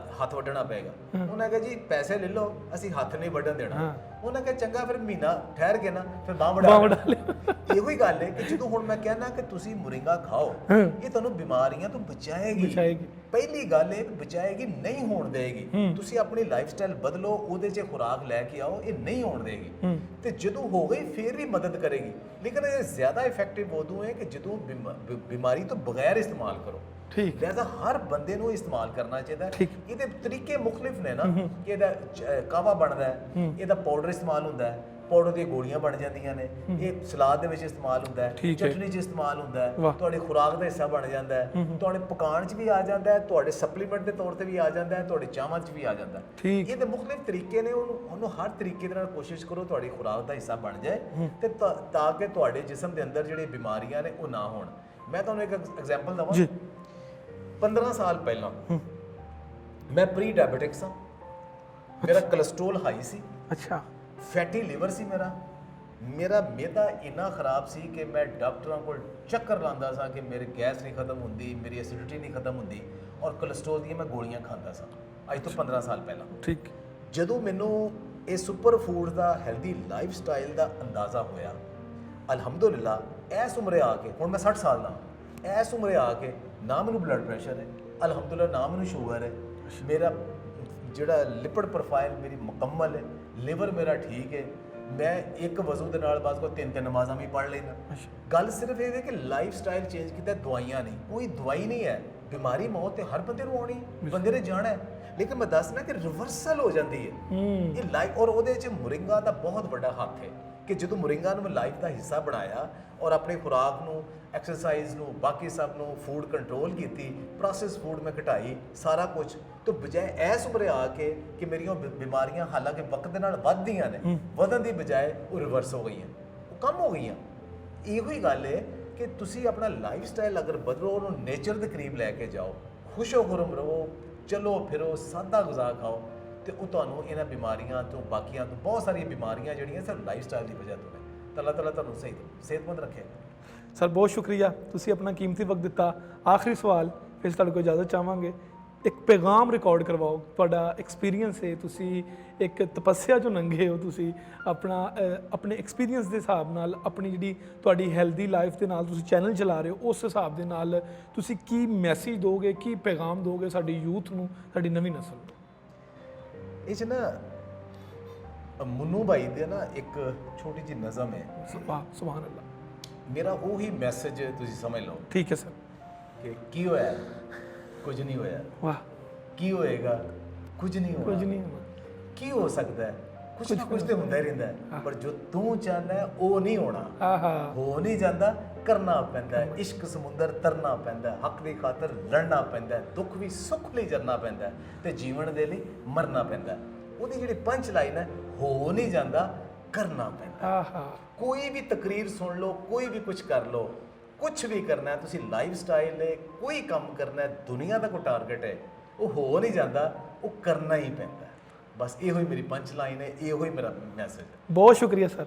ਵੱਢਣਾ ਪਏਗਾ। ਉਹਨਾਂ ਕਿਹਾ ਜੀ ਪੈਸੇ ਲੈ ਲਓ, ਅਸੀਂ ਹੱਥ ਨਹੀਂ ਵੱਢਣ ਦੇਣਾ। ਉਹਨਾਂ ਕਿਹਾ ਚੰਗਾ ਫਿਰ ਮਹੀਨਾ ਠਹਿਰ ਕੇ ਨਾ ਫਿਰ ਬਾਂਹ ਵੜਾ ਲਿਓ। ਇਹੋ ਹੀ ਗੱਲ ਹੈ ਕਿ ਜਦੋਂ ਹੁਣ ਮੈਂ ਕਹਿੰਦਾ ਕਿ ਤੁਸੀਂ ਮੁਰਿੰਗਾ ਖਾਓ, ਇਹ ਤੁਹਾਨੂੰ ਬਿਮਾਰੀਆਂ ਤੋਂ ਬਚਾਏਗੀ। ਪਹਿਲੀ ਗੱਲ ਇਹ ਬਚਾਏਗੀ, ਨਹੀਂ ਹੋਣ ਦੇਗੀ। ਤੁਸੀਂ ਆਪਣੀ ਲਾਈਫ ਸਟਾਈਲ ਬਦਲੋ, ਉਹਦੇ 'ਚ ਖੁਰਾਕ ਲੈ ਕੇ ਆਓ, ਇਹ ਨਹੀਂ ਹੋਣ ਦੇਗੀ। ਤੇ ਜਦੋਂ ਹੋ ਗਈ ਫਿਰ ਵੀ ਮਦਦ ਕਰੇਗੀ, ਲੇਕਿਨ ਇਹ ਜ਼ਿਆਦਾ ਇਫੈਕਟਿਵ ਉਦੋਂ ਹੈ ਕਿ ਜਦੋਂ ਬਿਮਾਰੀ ਤੋਂ ਬਗੈਰ ਇਸਤੇਮਾਲ ਕਰੋ। ਠੀਕ, ਲਿਹਾਜ਼ਾ ਹਰ ਬੰਦੇ ਨੂੰ ਇਸਤੇਮਾਲ ਕਰਨਾ ਚਾਹੀਦਾ। ਇਹਦੇ ਤਰੀਕੇ ਮੁਖਤਲਿਫ ਨੇ ਨਾ, ਕਿ ਇਹਦਾ ਕਾਵਾ ਬਣਦਾ ਹੈ, ਇਹਦਾ ਪਾਊਡਰ ਇਸਤੇਮਾਲ ਹੁੰਦਾ ਹੈ, ਪਾਊਡਰ ਦੀਆਂ ਗੋਲੀਆਂ ਬਣ ਜਾਂਦੀਆਂ ਨੇ, ਇਹ ਸਲਾਦ ਦੇ ਵਿੱਚ ਇਸਤੇਮਾਲ ਹੁੰਦਾ ਹੈ, ਚਟਨੀ 'ਚ ਇਸਤੇਮਾਲ ਹੁੰਦਾ ਹੈ, ਤੁਹਾਡੀ ਖੁਰਾਕ ਦਾ ਹਿੱਸਾ ਬਣ ਜਾਂਦਾ ਹੈ, ਤੁਹਾਡੇ ਪਕਾਉਣ 'ਚ ਵੀ ਆ ਜਾਂਦਾ ਹੈ, ਤੁਹਾਡੇ ਸਪਲੀਮੈਂਟ ਦੇ ਤੌਰ ਤੇ ਵੀ ਆ ਜਾਂਦਾ ਹੈ, ਤੁਹਾਡੇ ਚਾਵਾਂ 'ਚ ਵੀ ਆ ਜਾਂਦਾ ਹੈ। ਇਹਦੇ ਮੁਖਤਲਿਫ ਤਰੀਕੇ ਨੇ, ਉਹਨੂੰ ਹਰ ਤਰੀਕੇ ਦੇ ਨਾਲ ਕੋਸ਼ਿਸ਼ ਕਰੋ ਤੁਹਾਡੀ ਖੁਰਾਕ ਦਾ ਹਿੱਸਾ ਬਣ ਜਾਏ ਤੇ ਤਾਂ ਕਿ ਤੁਹਾਡੇ ਜਿਸਮ ਦੇ ਅੰਦਰ ਜਿਹੜੀ ਬਿਮਾਰੀਆਂ ਨੇ ਉਹ ਨਾ ਹੋਣ। ਮੈਂ ਤੁਹਾਨੂੰ ਇੱਕ ਐਗਜ਼ਾਮਪਲ ਦਵਾਂ। 15 ਸਾਲ ਪਹਿਲਾਂ ਮੈਂ ਪ੍ਰੀ ਡਾਇਬੀਟਿਕ ਸਾਂ, ਮੇਰਾ ਕੋਲੇਸਟ੍ਰੋਲ ਹਾਈ ਸੀ, ਅੱਛਾ ਫੈਟੀ ਲੀਵਰ ਸੀ, ਮੇਰਾ ਮਿਹਦਾ ਇੰਨਾ ਖਰਾਬ ਸੀ ਕਿ ਮੈਂ ਡਾਕਟਰਾਂ ਕੋਲ ਚੱਕਰ ਲਾਉਂਦਾ ਸਾਂ ਕਿ ਮੇਰੇ ਗੈਸ ਨਹੀਂ ਖਤਮ ਹੁੰਦੀ, ਮੇਰੀ ਐਸਿਡਿਟੀ ਨਹੀਂ ਖਤਮ ਹੁੰਦੀ, ਔਰ ਕੋਲੇਸਟ੍ਰੋਲ ਦੀਆਂ ਮੈਂ ਗੋਲੀਆਂ ਖਾਂਦਾ ਸਾਂ ਅੱਜ ਤੋਂ 15 ਸਾਲ ਪਹਿਲਾਂ। ਠੀਕ, ਜਦੋਂ ਮੈਨੂੰ ਇਹ ਸੁਪਰ ਫੂਡ ਦਾ ਹੈਲਦੀ ਲਾਈਫ ਸਟਾਈਲ ਦਾ ਅੰਦਾਜ਼ਾ ਹੋਇਆ, ਅਲਹਮਦੁਲਿਲਾ ਇਸ ਉਮਰੇ ਆ ਕੇ, ਹੁਣ ਮੈਂ 60 ਸਾਲ ਦਾ, ਇਸ ਉਮਰੇ ਆ ਕੇ ਨਾ ਮੈਨੂੰ ਬਲੱਡ ਪ੍ਰੈਸ਼ਰ ਹੈ, ਅਲਹਮਦੁਲਿਲਾ ਨਾ ਮੈਨੂੰ ਸ਼ੂਗਰ ਹੈ, ਮੇਰਾ ਜਿਹੜਾ ਲਿਪਿਡ ਪ੍ਰੋਫਾਈਲ ਮੇਰੀ ਮੁਕੰਮਲ ਹੈ, ਲਿਵਰ ਮੇਰਾ ਠੀਕ ਹੈ, ਮੈਂ ਇੱਕ ਵਜ਼ੂ ਦੇ ਨਾਲ ਬਸ ਕੋਈ 3 ਨਮਾਜ਼ਾਂ ਵੀ ਪੜ੍ਹ ਲੈਂਦਾ। ਗੱਲ ਸਿਰਫ ਇਹ ਹੈ ਕਿ ਲਾਈਫ ਸਟਾਈਲ ਚੇਂਜ ਕੀਤਾ, ਦਵਾਈਆਂ ਨਹੀਂ। ਕੋਈ ਦਵਾਈ ਨਹੀਂ ਹੈ, ਬਿਮਾਰੀ ਮੌਤ ਤੇ ਹਰ ਬੰਦੇ ਨੂੰ ਆਉਣੀ, ਬੰਦੇ ਨੇ ਜਾਣਾ ਹੈ, ਲੇਕਿਨ ਮੈਂ ਦੱਸਣਾ ਕਿ ਰਿਵਰਸਲ ਹੋ ਜਾਂਦੀ ਹੈ ਇਹ ਲਾਈਫ। ਔਰ ਉਹਦੇ 'ਚ ਮੁਰਿੰਗਾ ਦਾ ਬਹੁਤ ਵੱਡਾ ਹੱਥ ਹੈ ਕਿ ਜਦੋਂ ਮੁਰਿੰਗਾ ਨੂੰ ਮੈਂ ਲਾਈਫ ਦਾ ਹਿੱਸਾ ਬਣਾਇਆ ਔਰ ਆਪਣੀ ਖੁਰਾਕ ਨੂੰ, ਐਕਸਰਸਾਈਜ਼ ਨੂੰ, ਬਾਕੀ ਸਭ ਨੂੰ, ਫੂਡ ਕੰਟਰੋਲ ਕੀਤੀ, ਪ੍ਰੋਸੈਸ ਫੂਡ ਮੈਂ ਘਟਾਈ, ਸਾਰਾ ਕੁਝ, ਤੋਂ ਬਜਾਏ ਇਸ ਉਮਰੇ ਆ ਕੇ ਕਿ ਮੇਰੀਆਂ ਬਿਮਾਰੀਆਂ ਹਾਲਾਂਕਿ ਵਕਤ ਦੇ ਨਾਲ ਵੱਧਦੀਆਂ ਨੇ, ਵਧਣ ਦੀ ਬਜਾਏ ਉਹ ਰਿਵਰਸ ਹੋ ਗਈਆਂ, ਉਹ ਕਮ ਹੋ ਗਈਆਂ। ਇਹੋ ਹੀ ਗੱਲ ਹੈ ਕਿ ਤੁਸੀਂ ਆਪਣਾ ਲਾਈਫ ਸਟਾਈਲ ਅਗਰ ਬਦਲੋ, ਉਹਨੂੰ ਨੇਚਰ ਦੇ ਕਰੀਬ ਲੈ ਕੇ ਜਾਓ, ਖੁਸ਼ੋ ਖੁਰਮ ਰਹੋ, ਚਲੋ ਫਿਰੋ, ਸਾਦਾ ਗੁਜ਼ਾਰਾ ਖਾਓ, ਤੇ ਉਹ ਤੁਹਾਨੂੰ ਇਹਨਾਂ ਬਿਮਾਰੀਆਂ ਤੋਂ, ਬਾਕੀਆਂ ਤੋਂ, ਬਹੁਤ ਸਾਰੀਆਂ ਬਿਮਾਰੀਆਂ ਜਿਹੜੀਆਂ ਸਿਰਫ ਲਾਈਫ ਸਟਾਈਲ ਦੀ ਵਜ੍ਹਾ ਤੋਂ ਨੇ। ਅੱਲਾਹ ਤਾਲਾ ਤੁਹਾਨੂੰ ਸਿਹਤਮੰਦ ਰੱਖੇ। ਸਰ ਬਹੁਤ ਸ਼ੁਕਰੀਆ, ਤੁਸੀਂ ਆਪਣਾ ਕੀਮਤੀ ਵਕਤ ਦਿੱਤਾ। ਆਖਰੀ ਸਵਾਲ, ਫਿਰ ਤੁਹਾਡੇ ਕੋਲ ਇਜਾਜ਼ਤ ਚਾਹਾਂਗੇ, ਇੱਕ ਪੈਗਾਮ ਰਿਕਾਰਡ ਕਰਵਾਓ, ਤੁਹਾਡਾ ਐਕਸਪੀਰੀਅੰਸ ਹੈ, ਤੁਸੀਂ ਇੱਕ ਤਪੱਸਿਆ ਚੋਂ ਲੰਘੇ ਹੋ, ਤੁਸੀਂ ਆਪਣੇ ਐਕਸਪੀਰੀਅੰਸ ਦੇ ਹਿਸਾਬ ਨਾਲ, ਆਪਣੀ ਜਿਹੜੀ ਤੁਹਾਡੀ ਹੈਲਦੀ ਲਾਈਫ ਦੇ ਨਾਲ ਤੁਸੀਂ ਚੈਨਲ ਚਲਾ ਰਹੇ ਹੋ, ਉਸ ਹਿਸਾਬ ਦੇ ਨਾਲ ਤੁਸੀਂ ਕੀ ਮੈਸੇਜ ਦੋਗੇ, ਕੀ ਪੈਗਾਮ ਦੋਗੇ ਸਾਡੀ ਯੂਥ ਨੂੰ, ਸਾਡੀ ਨਵੀਂ ਨਸਲ ਨੂੰ? ਇਹ 'ਚ ਨਾ ਮੁੰਨੂ ਭਾਈ ਦੇ ਨਾ ਇੱਕ ਛੋਟੀ ਜਿਹੀ ਨਜ਼ਮ ਹੈ, ਸੁਭਾਨ ਅੱਲਾ, ਮੇਰਾ ਉਹੀ ਮੈਸੇਜ ਤੁਸੀਂ ਸਮਝ ਲਓ। ਠੀਕ ਹੈ ਸਰ। ਕਿ ਕੀ ਹੋਇਆ? ਕੁਝ ਨਹੀਂ ਹੋਇਆ। ਵਾਹ। ਕੀ ਹੋਏਗਾ? ਕੁਝ ਨਹੀਂ ਹੋਣਾ। ਕੁਝ ਨਹੀਂ ਹੋਣਾ। ਕੀ ਹੋ ਸਕਦਾ ਹੈ? ਕੁਝ ਨਾ ਕੁਝ ਤੇ ਹੁੰਦਾ ਹੀ ਰਹਿੰਦਾ ਹੈ, ਪਰ ਜੋ ਤੂੰ ਚਾਹੁੰਦਾ ਹੈ ਉਹ ਨਹੀਂ ਹੋਣਾ। ਹੋ ਨਹੀਂ ਜਾਂਦਾ, ਕਰਨਾ ਪੈਂਦਾ ਹੈ। ਇਸ਼ਕ ਸਮੁੰਦਰ ਤਰਨਾ ਪੈਂਦਾ ਹੈ, ਹੱਕ ਦੀ ਖਾਤਰ ਲੜਨਾ ਪੈਂਦਾ ਹੈ, ਦੁੱਖ ਵੀ ਸੁੱਖ ਲਈ ਜਰਨਾ ਪੈਂਦਾ ਹੈ, ਤੇ ਜੀਵਨ ਦੇ ਲਈ ਮਰਨਾ ਪੈਂਦਾ ਹੈ। ਉਹਦੀ ਜਿਹੜੀ ਪੰਚ ਲਾਈਨ ਹੈ, ਹੋ ਨਹੀਂ ਜਾਂਦਾ, ਕਰਨਾ ਪੈਂਦਾ। ਕੋਈ ਵੀ ਤਕਰੀਰ ਸੁਣ ਲਓ, ਕੋਈ ਵੀ ਕੁਝ ਕਰ ਲਓ, ਕੁਝ ਵੀ ਕਰਨਾ ਹੈ ਤੁਸੀਂ, ਲਾਈਫ ਸਟਾਈਲ ਹੈ, ਕੋਈ ਕੰਮ ਕਰਨਾ ਹੈ, ਦੁਨੀਆ ਦਾ ਕੋਈ ਟਾਰਗੇਟ ਹੈ, ਉਹ ਹੋ ਨਹੀਂ ਜਾਂਦਾ, ਉਹ ਕਰਨਾ ਹੀ ਪੈਂਦਾ। ਬਸ ਇਹੋ ਹੀ ਮੇਰੀ ਪੰਚ ਲਾਈਨ ਹੈ, ਇਹੋ ਹੀ ਮੇਰਾ ਮੈਸੇਜ ਹੈ। ਬਹੁਤ ਸ਼ੁਕਰੀਆ ਸਰ।